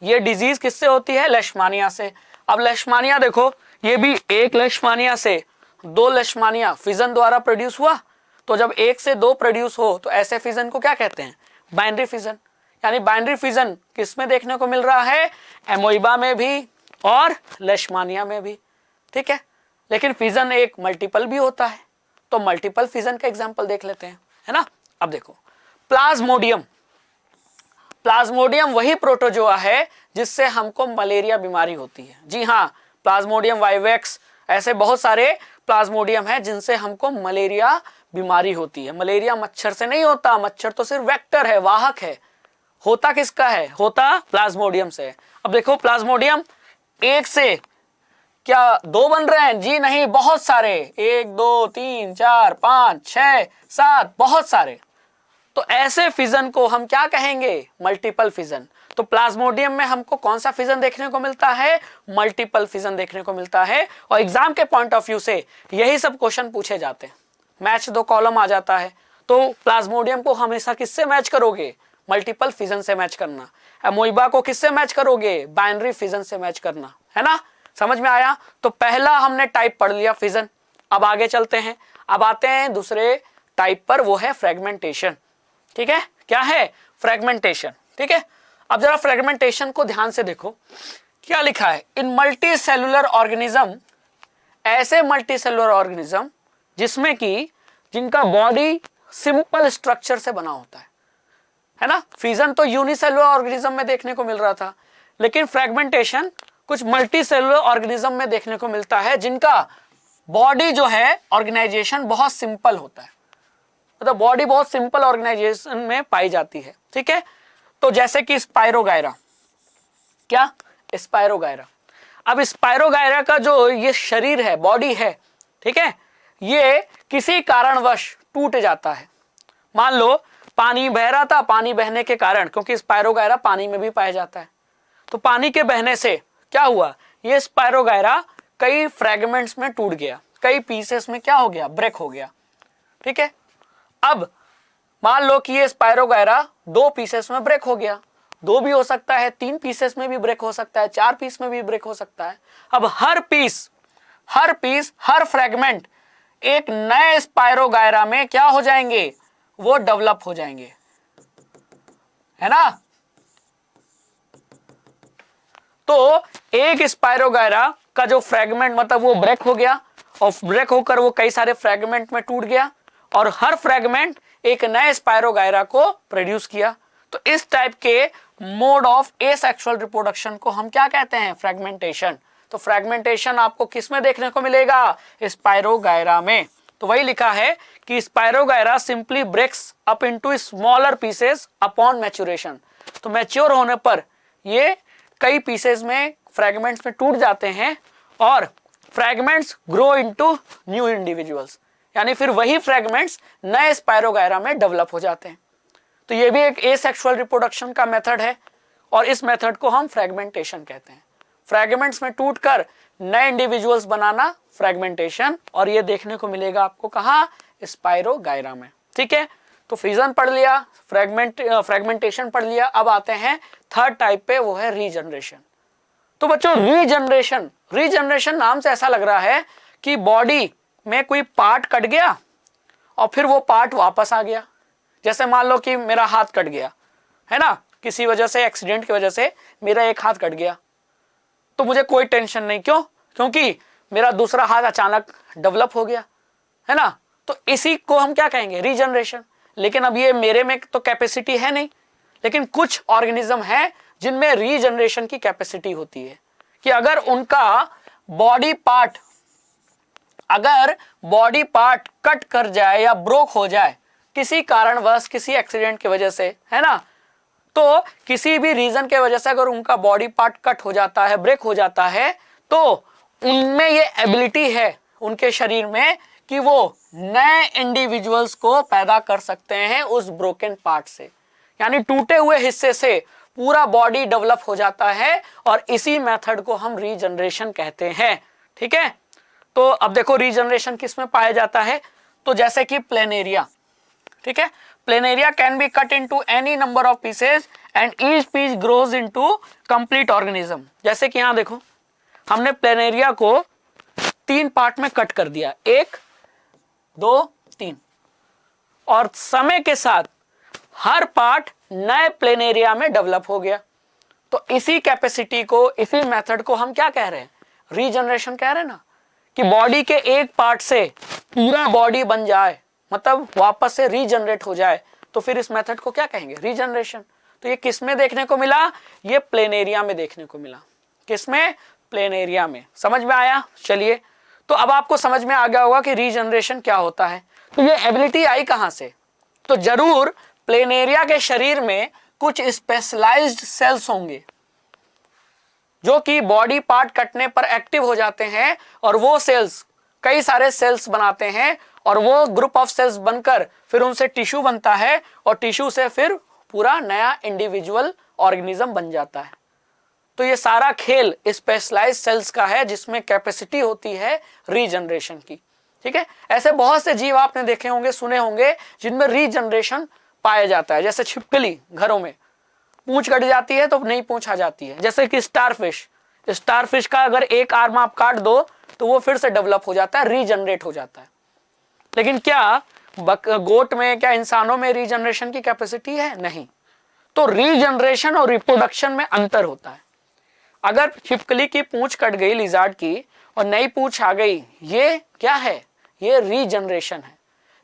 ये डिजीज किससे होती है, लेशमानिया से। अब लेशमानिया देखो, ये भी एक लेशमानिया से दो लेशमानिया फिजन द्वारा प्रोड्यूस हुआ। तो जब एक से दो प्रोड्यूस हो तो ऐसे फिजन को क्या कहते हैं, बाइनरी फिजन। यानी बाइनरी फिजन किसमें देखने को मिल रहा है, एमोइबा में भी और लेशमानिया में भी, ठीक है। लेकिन फिजन एक मल्टीपल भी होता है, तो मल्टीपल फिजन का एग्जांपल देख लेते हैं, है ना। अब देखो प्लाज्मोडियम, प्लाज्मोडियम वही प्रोटोजोआ है जिससे हमको मलेरिया बीमारी होती है। जी हाँ, प्लाज्मोडियम वाइवेक्स, ऐसे बहुत सारे प्लाज्मोडियम है जिनसे हमको मलेरिया बीमारी होती है। मलेरिया मच्छर से नहीं होता, मच्छर तो सिर्फ वेक्टर है, वाहक है, होता किसका है, होता प्लाज्मोडियम से। अब देखो प्लाज्मोडियम एक से क्या दो बन रहे हैं? जी नहीं, बहुत सारे, 1 2 3 4 5 6 7, बहुत सारे। तो ऐसे फिजन को हम क्या कहेंगे? Multiple fission. तो प्लाज्मोडियम में हमको कौन सा फिजन देखने को मिलता है? मल्टीपल फिजन देखने को मिलता है। और एग्जाम के पॉइंट ऑफ व्यू से यही सब क्वेश्चन पूछे जाते हैं। मैच दो कॉलम आ जाता है, तो प्लाज्मोडियम को हमेशा किससे मैच करोगे? मल्टीपल फिजन से मैच करना। अमोइबा को किससे मैच करोगे? बाइनरी फिजन से मैच करना, है ना? समझ में आया? तो पहला हमने टाइप पढ़ लिया फिजन। अब आगे चलते हैं, अब आते हैं दूसरे टाइप पर, वो है फ्रेगमेंटेशन। ठीक है, क्या है? फ्रेगमेंटेशन। ठीक है, अब जरा फ्रेगमेंटेशन को ध्यान से देखो, क्या लिखा है? इन मल्टी सेलुलर ऑर्गेनिज्म, ऐसे मल्टी सेलुलर ऑर्गेनिज्म जिसमें कि जिनका बॉडी सिंपल स्ट्रक्चर से बना होता है ना? फिजन तो यूनिसेलुलर ऑर्गेनिज्म में देखने को मिल रहा था, लेकिन फ्रेगमेंटेशन कुछ मल्टी सेलुलर ऑर्गेनिज्म में देखने को मिलता है जिनका बॉडी जो है ऑर्गेनाइजेशन बहुत सिंपल होता है, मतलब बॉडी बहुत सिंपल ऑर्गेनाइजेशन में पाई जाती है। ठीक है, तो जैसे कि स्पाइरोगायरा, क्या? स्पाइरोगायरा। अब स्पाइरोगायरा का जो ये शरीर है, बॉडी है, ठीक है, ये किसी कारणवश टूट जाता है। मान लो पानी बह रहा था, पानी बहने के कारण, क्योंकि स्पाइरोगायरा पानी में भी पाया जाता है, तो पानी के बहने से क्या हुआ? ये स्पाइरोगायरा कई फ्रेगमेंट्स में टूट गया, कई पीसेस में क्या हो गया? ब्रेक हो गया। ठीक है, अब मान लो कि ये स्पाइरोगायरा 2 पीसेस में ब्रेक हो गया, 2 भी हो सकता है, 3 पीसेस में भी ब्रेक हो सकता है, 4 पीस में भी ब्रेक हो सकता है। अब हर पीस, हर फ्रेगमेंट एक नए स्पाइरोगायरा में क्या हो जाएंगे? वो डेवलप हो जाएंगे, है ना? तो एक स्पाइरोगायरा का जो फ्रेगमेंट, मतलब वो ब्रेक हो गया, और ब्रेक होकर वो कई सारे फ्रेगमेंट में टूट गया, और हर फ्रेगमेंट एक नए स्पाइरोगायरा को प्रोड्यूस किया। तो इस टाइप के मोड ऑफ एसेक्सुअल रिप्रोडक्शन को हम क्या कहते हैं? फ्रेगमेंटेशन। तो फ्रेगमेंटेशन आपको किस में देखने को मिलेगा? स्पाइरोगायरा में। तो वही लिखा है कि spirogyra simply breaks up into smaller pieces upon maturation. तो मैच्योर होने पर ये कई पीसेस में, फ्रेगमेंट्स में टूट जाते हैं, और fragments grow into new individuals, यानी फिर वही फ्रेगमेंट्स नए स्पाइरोगायरा में डेवलप हो जाते हैं। तो ये भी एक एसेक्सुअल रिप्रोडक्शन का मेथड है, और इस मेथड को हम फ्रेगमेंटेशन कहते हैं। फ्रेगमेंट्स में टूटकर नए इंडिविजुअल्स बनाना फ्रेगमेंटेशन, और ये देखने को मिलेगा आपको कहाँ? स्पाइरोगायरा में। ठीक है, तो फिजन पढ़ लिया, फ्रेगमेंटेशन पढ़ लिया। अब आते हैं थर्ड टाइप पे, वो है रीजनरेशन। तो बच्चों रीजनरेशन नाम से ऐसा लग रहा है कि बॉडी में कोई पार्ट कट गया और फिर वो पार्ट वापस आ गया। जैसे मान लो कि मेरा हाथ कट गया, है ना, किसी वजह से, एक्सीडेंट की वजह से मेरा एक हाथ कट गया, तो मुझे कोई टेंशन नहीं। क्यों? क्योंकि मेरा दूसरा हाथ अचानक डेवलप हो गया, है ना। तो इसी को हम क्या कहेंगे? रीजनरेशन। लेकिन अब ये मेरे में तो कैपेसिटी है नहीं, लेकिन कुछ ऑर्गेनिज्म है जिनमें रीजनरेशन की कैपेसिटी होती है कि अगर उनका बॉडी पार्ट कट कर जाए या ब्रोक हो जाए किसी कारणवश, किसी एक्सीडेंट की वजह से, है ना, तो किसी भी रीजन के वजह से अगर उनका बॉडी पार्ट कट हो जाता है, ब्रेक हो जाता है, तो उनमें ये एबिलिटी है उनके शरीर में कि वो नए इंडिविजुअल्स को पैदा कर सकते हैं उस ब्रोकन पार्ट से। यानी टूटे हुए हिस्से से पूरा बॉडी डेवलप हो जाता है, और इसी मेथड को हम रीजनरेशन कहते हैं। ठीक है, तो अब देखो रीजनरेशन किस में पाया जाता है। तो जैसे कि प्लेनेरिया, ठीक है, planaria can be cut into any number of pieces and each piece grows into complete organism. जैसे कि यहां देखो, हमने प्लेनेरिया को 3 पार्ट में कट कर दिया, 1 2 3, और समय के साथ हर पार्ट नए प्लेनेरिया में डेवलप हो गया। तो इसी कैपेसिटी को, इसी मेथड को हम क्या कह रहे हैं? रीजनरेशन कह रहे हैं ना, कि बॉडी के एक पार्ट से पूरा बॉडी बन जाए, मतलब वापस से रीजनरेट हो जाए, तो फिर इस मेथड को क्या कहेंगे? रीजनरेशन। तो ये किस में देखने को मिला? ये प्लेनेरिया में देखने को मिला। किसमें? प्लेनेरिया में। समझ में आया? चलिए, तो अब आपको समझ में आ गया होगा कि रीजनरेशन क्या होता है। तो ये एबिलिटी आई कहां से? तो जरूर प्लेनेरिया के शरीर में कुछ स्पेशलाइज्ड सेल्स होंगे जो कि बॉडी पार्ट कटने पर एक्टिव हो जाते हैं और वो सेल्स कई सारे सेल्स बनाते हैं और वो ग्रुप ऑफ सेल्स बनकर फिर उनसे टिश्यू बनता है और टिश्यू से फिर पूरा नया इंडिविजुअल ऑर्गेनिज्म बन जाता है। तो ये सारा खेल स्पेशलाइज्ड सेल्स का है जिसमें कैपेसिटी होती है रीजनरेशन की। ठीक है, ऐसे बहुत से जीव आपने देखे होंगे, सुने होंगे जिनमें रीजनरेशन पाया जाता है। जैसे छिपकली, घरों में पूंछ कट जाती है तो नई पूंछ आ जाती है। जैसे कि स्टारफिश का अगर एक आर्म आप काट दो तो वो फिर से डेवलप हो जाता है, रीजनरेट हो जाता है। लेकिन क्या गोट में, क्या इंसानों में रीजनरेशन की कैपेसिटी है? नहीं। तो रीजनरेशन और रिप्रोडक्शन में अंतर होता है। अगर छिपकली की पूंछ कट गई लिजार्ड की और नई पूंछ आ गई, ये क्या है? ये रीजनरेशन है।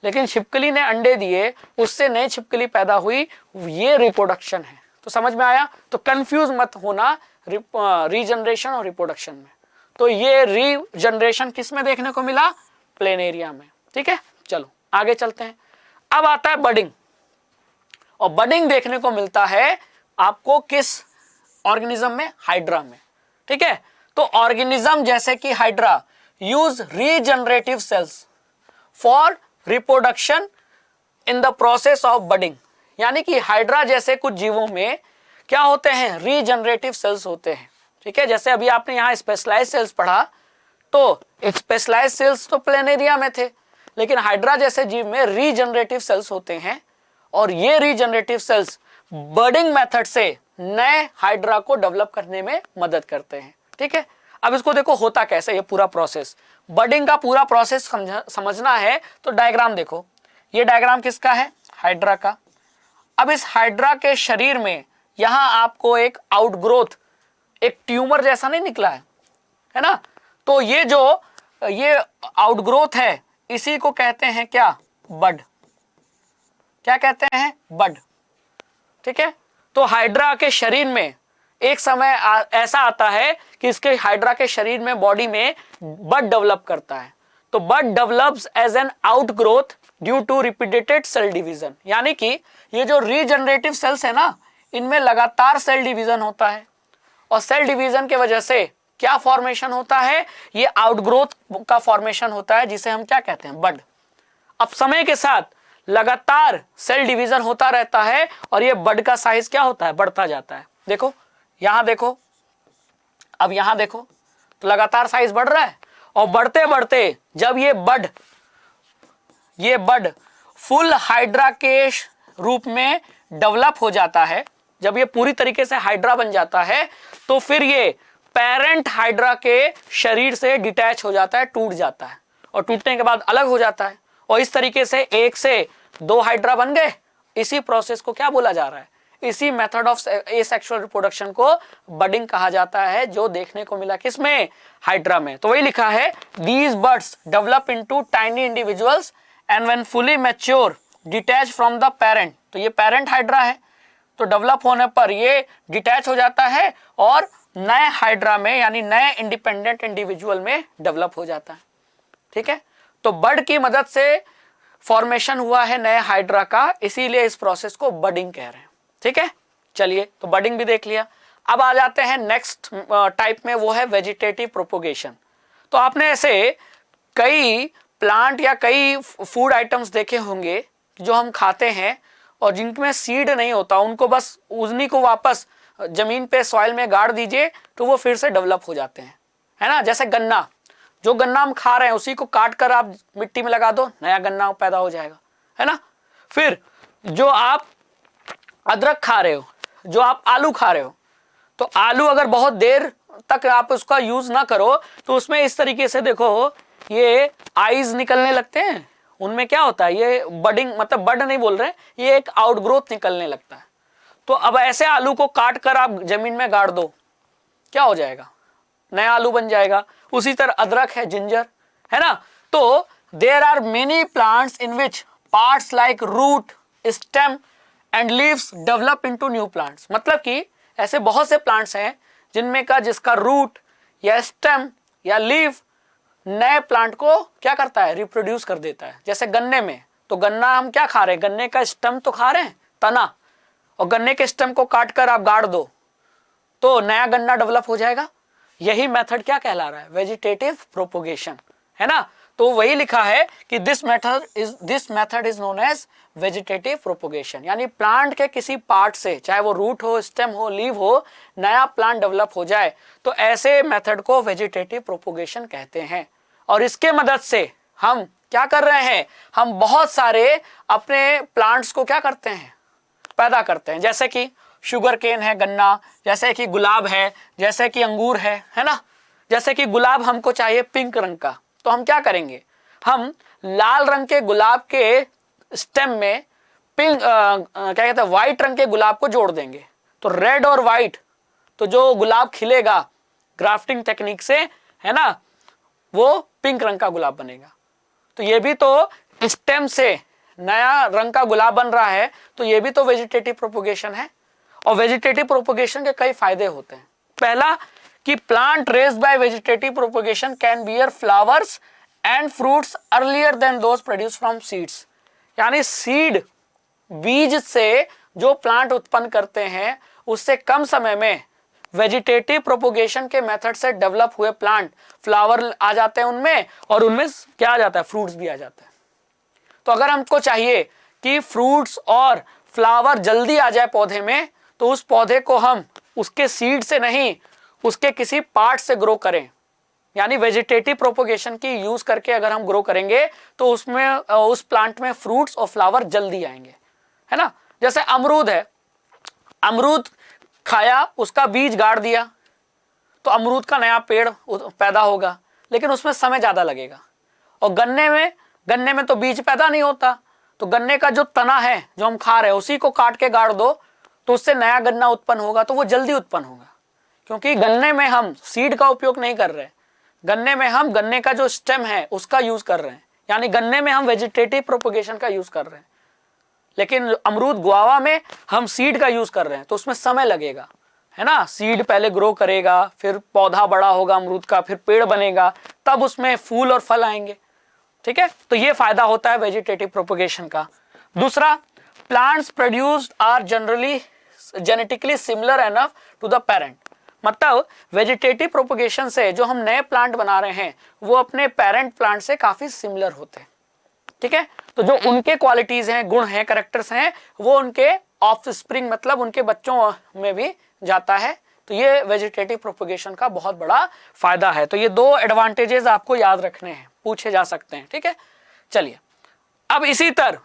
लेकिन छिपकली ने अंडे दिए, उससे नई छिपकली पैदा हुई, ये रिप्रोडक्शन है। तो समझ में आया? तो कंफ्यूज मत होना रीजनरेशन और रिप्रोडक्शन में। तो ये रीजनरेशन किस में देखने को मिला? प्लेनेरिया में। ठीक है, चलो आगे चलते हैं। अब आता है बडिंग, और बडिंग देखने को मिलता है आपको किस ऑर्गेनिज्म में? हाइड्रा में। ठीक है, तो ऑर्गेनिज्म जैसे कि hydra use regenerative cells for reproduction in the process of budding. यानी कि हाइड्रा जैसे कुछ जीवों में क्या होते हैं? रीजनरेटिव सेल्स होते हैं। ठीक है, जैसे अभी आपने यहाँ स्पेशलाइज सेल्स पढ़ा, तो स्पेशलाइज सेल्स तो प्लेनेरिया में थे, लेकिन हाइड्रा जैसे जीव में रीजनरेटिव सेल्स होते हैं और ये रीजनरेटिव सेल्स बडिंग मेथड से नए हाइड्रा को डेवलप करने में मदद करते हैं। ठीक है, अब इसको देखो होता कैसे, ये पूरा प्रोसेस, बडिंग का पूरा प्रोसेस समझना है तो डायग्राम देखो। ये डायग्राम किसका है? हाइड्रा का। अब इस हाइड्रा के शरीर में यहां आपको एक आउटग्रोथ, एक ट्यूमर जैसा नहीं निकला है ना? तो ये आउटग्रोथ है, इसी को कहते हैं क्या? बड। क्या कहते हैं? बड। ठीक है, तो हाइड्रा के शरीर में एक समय ऐसा आता है कि इसके हाइड्रा के शरीर में, बॉडी में बड डेवलप करता है। तो bud develops as an outgrowth due to repeated cell division. यानी कि ये जो रीजनरेटिव सेल्स है ना, इनमें लगातार सेल डिवीजन होता है और सेल डिवीजन के वजह से क्या फॉर्मेशन होता है? ये आउटग्रोथ का फॉर्मेशन होता है, जिसे हम क्या कहते हैं? बड। अब समय के साथ लगातार सेल डिवीजन होता रहता है और ये बड का साइज क्या होता है? बढ़ता जाता है। देखो यहां देखो, अब यहां देखो, तो लगातार साइज बढ़ रहा है और बढ़ते बढ़ते जब ये बड फुल हाइड्रा के रूप में डेवलप हो जाता है, जब ये पूरी तरीके से हाइड्रा बन जाता है, तो फिर ये पेरेंट हाइड्रा के शरीर से डिटैच हो जाता है, टूट जाता है और टूटने के बाद अलग हो जाता है और इस तरीके से 1 से 2 हाइड्रा बन गए। इसी प्रोसेस को क्या बोला जा रहा है? इसी मेथड ऑफ एसेक्सुअल रिप्रोडक्शन को बडिंग कहा जाता है, जो देखने को मिला किसमें? हाइड्रा में। तो वही लिखा है, these birds develop into tiny individuals and when fully mature detach from the parent. तो ये पेरेंट हाइड्रा है, तो डेवलप होने पर ये डिटैच हो जाता है और नए हाइड्रा में, यानी नए इंडिपेंडेंट इंडिविजुअल में डेवलप हो जाता है। ठीक है, तो बड की मदद से फॉर्मेशन हुआ है नए हाइड्रा का, इसीलिए इस प्रोसेस को बडिंग कह रहे हैं। ठीक है, चलिए, तो बडिंग भी देख लिया। अब आ जाते हैं नेक्स्ट टाइप में, वो है वेजिटेटिव प्रोपोगेशन। तो आपने ऐसे कई प्लांट या कई फूड आइटम्स देखे होंगे जो हम खाते हैं और जिनमें सीड नहीं होता, उनको बस उन्हीं को वापस जमीन पे सॉइल में गाड़ दीजिए तो वो फिर से डेवलप हो जाते हैं, है ना? जैसे गन्ना, जो गन्ना हम खा रहे हैं उसी को काट कर आप मिट्टी में लगा दो, नया गन्ना पैदा हो जाएगा, है ना? फिर जो आप अदरक खा रहे हो, जो आप आलू खा रहे हो, तो आलू अगर बहुत देर तक आप उसका यूज ना करो तो उसमें इस तरीके से देखो, ये आईज निकलने लगते हैं। उनमें क्या होता है? ये बडिंग, मतलब बड नहीं बोल रहे, ये एक आउटग्रोथ निकलने लगता है। तो अब ऐसे आलू को काट कर आप जमीन में गाड़ दो, क्या हो जाएगा? नया आलू बन जाएगा। उसी तरह अदरक है, जिंजर है ना? तो there are many plants in which parts like root, stem and leaves develop into new plants. मतलब कि ऐसे बहुत से प्लांट्स हैं जिनमें का जिसका रूट या स्टेम या लीव नए प्लांट को क्या करता है? रिप्रोड्यूस कर देता है। जैसे गन्ने में, तो गन्ना हम क्या खा रहे हैं? गन्ने का स्टेम तो खा रहे हैं, तना, और गन्ने के स्टेम को काट कर आप गाड़ दो तो नया गन्ना डेवलप हो जाएगा। यही मेथड क्या कहला रहा है? वेजिटेटिव प्रोपोगेशन, है ना। तो वही लिखा है कि this method is known as vegetative propagation, यानी प्लांट के किसी पार्ट से, चाहे वो रूट हो, स्टेम हो, लीव हो, नया प्लांट डेवलप हो जाए तो ऐसे मेथड को वेजिटेटिव प्रोपोगेशन कहते हैं। और इसके मदद से हम क्या कर रहे हैं? हम बहुत सारे अपने प्लांट्स को क्या करते हैं? पैदा करते हैं। जैसे कि शुगर केन है, गन्ना, जैसे कि गुलाब है, जैसे कि अंगूर है ना। जैसे कि गुलाब हमको चाहिए पिंक रंग का, तो हम क्या करेंगे? हम लाल रंग के गुलाब के स्टेम में पिंक क्या कहते हैं, व्हाइट रंग के गुलाब को जोड़ देंगे, तो रेड और व्हाइट, तो जो गुलाब खिलेगा ग्राफ्टिंग टेक्निक से, है ना, वो पिंक रंग का गुलाब बनेगा। तो ये भी तो स्टेम से नया रंग का गुलाब बन रहा है, तो ये भी तो वेजिटेटिव प्रोपोगेशन है। और वेजिटेटिव प्रोपोगेशन के कई फायदे होते हैं। पहला कि plant raised by vegetative propagation can bear flowers and fruits earlier than those produce from seeds, यानी सीड, बीज से जो प्लांट उत्पन्न करते हैं उससे कम समय में वेजिटेटिव प्रोपोगेशन के मेथड से डेवलप हुए प्लांट, फ्लावर आ जाते हैं उनमें, और उनमें क्या आ जाता है? फ्रूट्स भी आ जाता है। तो अगर हमको चाहिए कि फ्रूट्स और फ्लावर जल्दी आ जाए पौधे में, तो उस पौधे को हम उसके सीड से नहीं, उसके किसी पार्ट से ग्रो करें, यानी वेजिटेटिव प्रोपोगेशन की यूज करके अगर हम ग्रो करेंगे तो उसमें उस प्लांट में फ्रूट्स और फ्लावर जल्दी आएंगे, है ना। जैसे अमरूद है, अमरूद खाया, उसका बीज गाड़ दिया तो अमरूद का नया पेड़ पैदा होगा, लेकिन उसमें समय ज्यादा लगेगा। और गन्ने में तो बीज पैदा नहीं होता, तो गन्ने का जो तना है जो हम खा रहे हैं उसी को काट के गाड़ दो तो उससे नया गन्ना उत्पन्न होगा, तो वो जल्दी उत्पन्न होगा। क्योंकि गन्ने में हम सीड का उपयोग नहीं कर रहे, गन्ने में हम गन्ने का जो स्टेम है उसका यूज कर रहे हैं, यानी गन्ने में हम वेजिटेटिव प्रोपोगेशन का यूज कर रहे हैं। लेकिन अमरूद, गुआवा में हम सीड का यूज कर रहे हैं, तो उसमें समय लगेगा, है ना। सीड पहले ग्रो करेगा, फिर पौधा बड़ा होगा अमरूद का, फिर पेड़ बनेगा, तब उसमें फूल और फल आएंगे, ठीक है। तो ये फायदा होता है वेजिटेटिव प्रोपोगेशन का। दूसरा, plants produced are generally genetically similar enough to the parent, मतलब वेजिटेटिव प्रोपोगेशन से जो हम नए प्लांट बना रहे हैं वो अपने पेरेंट प्लांट से काफी सिमिलर होते हैं, ठीक है। तो जो उनके क्वालिटीज हैं, गुण हैं, कैरेक्टर्स हैं, वो उनके ऑफस्प्रिंग मतलब उनके बच्चों में भी जाता है। तो ये वेजिटेटिव प्रोपोगेशन का बहुत बड़ा फायदा है। तो ये दो एडवांटेजेस आपको याद रखने हैं, पूछे जा सकते हैं, ठीक है। चलिए, अब इसी तरह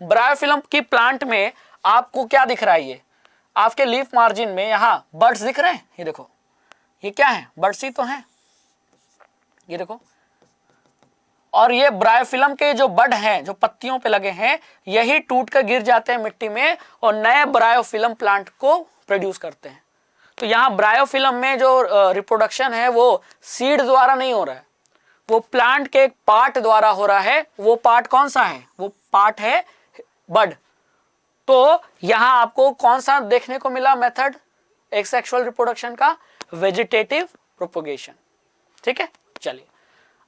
ब्रायोफिलम की प्लांट में आपको क्या दिख रहा है? ये आपके लीफ मार्जिन में यहाँ बर्ड्स दिख रहे हैं, ये देखो, ये क्या है? बर्ड्स ही तो हैं, ये देखो। और ये ब्रायोफिलम के जो बड हैं, जो पत्तियों पे लगे हैं, यही टूट कर गिर जाते हैं मिट्टी में और नए ब्रायोफिलम प्लांट को प्रोड्यूस करते हैं। तो यहाँ ब्रायोफिलम में जो रिप्रोडक्शन है वो सीड द्वारा नहीं हो रहा है, वो प्लांट के एक पार्ट द्वारा हो रहा है। वो पार्ट कौन सा है? वो पार्ट है बड। तो यहां आपको कौन सा देखने को मिला मेथड एक्सेक्सुअल रिप्रोडक्शन का? वेजिटेटिव प्रोपोगेशन, ठीक है। चलिए,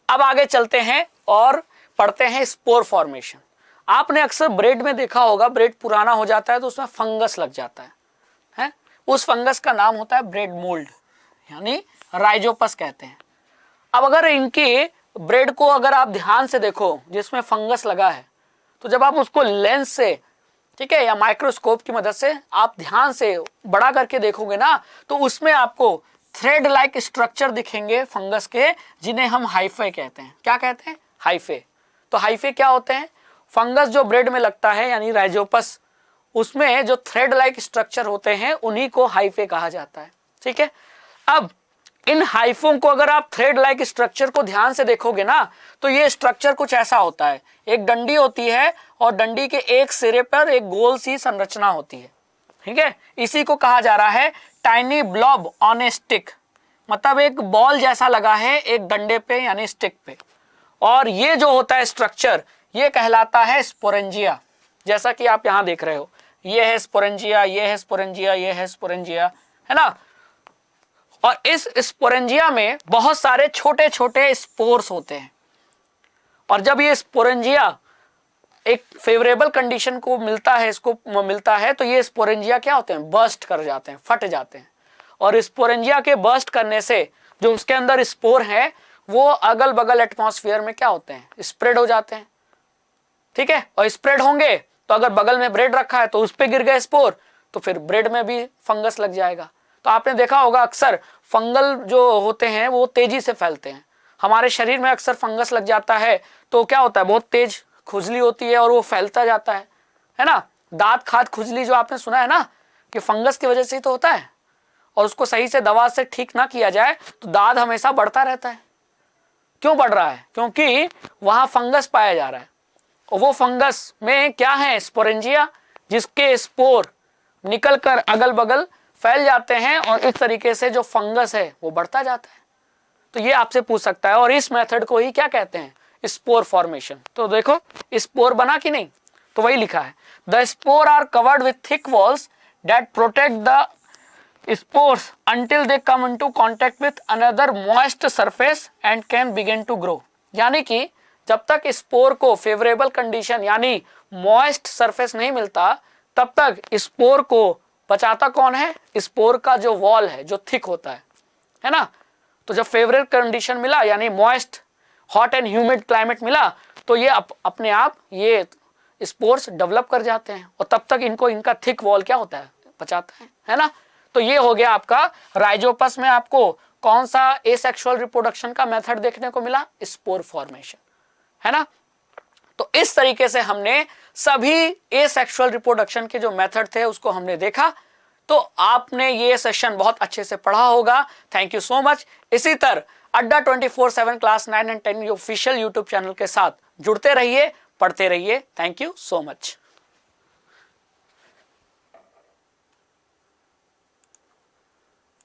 अब आगे चलते हैं और पढ़ते हैं स्पोर फॉर्मेशन। आपने अक्सर ब्रेड में देखा होगा, ब्रेड पुराना हो जाता है तो उसमें फंगस लग जाता है? उस फंगस का नाम होता है ब्रेड मोल्ड, यानी राइजोपस कहते हैं। अब अगर इनके ब्रेड को अगर आप ध्यान से देखो जिसमें फंगस लगा है, तो जब आप उसको लेंस से, ठीक है, या माइक्रोस्कोप की मदद से आप ध्यान से बड़ा करके देखोगे ना, तो उसमें आपको थ्रेड लाइक स्ट्रक्चर दिखेंगे फंगस के, जिन्हें हम हाइफे कहते हैं। क्या कहते हैं? हाइफे। तो हाइफे क्या होते हैं? फंगस जो ब्रेड में लगता है, यानी राइजोपस, उसमें जो थ्रेड लाइक स्ट्रक्चर होते हैं उन्हीं को हाइफे कहा जाता है, ठीक है। अब इन हाइफों को अगर आप थ्रेड लाइक स्ट्रक्चर को ध्यान से देखोगे ना, तो ये स्ट्रक्चर कुछ ऐसा होता है। एक डंडी होती है और डंडी के एक सिरे पर एक गोल सी संरचना होती है, ठीक है। इसी को कहा जा रहा है tiny blob on A stick, मतलब एक बॉल जैसा लगा है एक डंडे पे यानी स्टिक पे। और ये जो होता है स्ट्रक्चर, ये कहलाता है स्पोरेंजिया। जैसा कि आप यहां देख रहे हो, ये है स्पोरेंजिया, ये है स्पोरेंजिया, ये है स्पोरेंजिया, है ना। और इस स्पोरेंजिया में बहुत सारे छोटे छोटे स्पोर्स होते हैं। और जब ये स्पोरेंजिया एक फेवरेबल कंडीशन को मिलता है, इसको मिलता है, तो ये स्पोरेंजिया क्या होते हैं, बर्स्ट कर जाते हैं, फट जाते हैं। और स्पोरेंजिया के बर्स्ट करने से जो उसके अंदर स्पोर है वो अगल बगल एटमॉस्फेयर में क्या होते हैं, स्प्रेड हो जाते हैं। ठीक है, और स्प्रेड होंगे तो अगर बगल में ब्रेड रखा है तो उस पर गिर गए स्पोर, तो फिर ब्रेड में भी फंगस लग जाएगा। तो आपने देखा होगा अक्सर फंगल जो होते हैं वो तेजी से फैलते हैं। हमारे शरीर में अक्सर फंगस लग जाता है तो क्या होता है, बहुत तेज खुजली होती है और वो फैलता जाता है ना। दांत खाद खुजली जो आपने सुना है ना, कि फंगस की वजह से ही तो होता है, और उसको सही से दवा से ठीक ना किया जाए तो दांत हमेशा बढ़ता रहता है। क्यों बढ़ रहा है, क्योंकि वहां फंगस पाया जा रहा है, और वो फंगस में क्या है, स्पोरेंजिया, जिसके स्पोर निकलकर अगल बगल फैल जाते हैं और इस तरीके से जो फंगस है वो बढ़ता जाता है। तो ये आपसे पूछ सकता है, और इस मेथड को ही क्या कहते हैं, स्पोर फॉर्मेशन। तो देखो स्पोर बना कि नहीं, तो वही लिखा है, the spore are covered with thick walls that protect the spores until they come into contact with another moist surface and can begin to grow। यानी कि जब तक स्पोर को फेवरेबल कंडीशन यानी मॉइस्ट सरफेस नहीं मिलता तब तक स्पोर को बचाता कौन है, स्पोर का जो वॉल है जो थिक होता है ना। तो जब फेवरेबल कंडीशन मिला यानी moist hot and humid climate मिला तो ये अपने आप ये स्पोर्स डेवलप कर जाते हैं, और तब तक इनको इनका थिक वॉल क्या होता है, बचाता है ना। तो ये हो गया आपका राइजोपस में आपको कौन सा एसेक्सुअल रिप्रोडक्शन का मेथड देखने को मिला, स्पोर फॉर्मेशन, है ना। तो इस तरीके से हमने सभी एसेक्सुअल रिप्रोडक्शन के जो मेथड थे उसको हमने देखा। तो आपने ये सेशन बहुत अच्छे से पढ़ा होगा, थैंक यू सो मच। इसी तरह अड्डा 24/7 क्लास 9 और 10 ऑफिशियल यूट्यूब चैनल के साथ जुड़ते रहिए, पढ़ते रहिए। Thank you so much.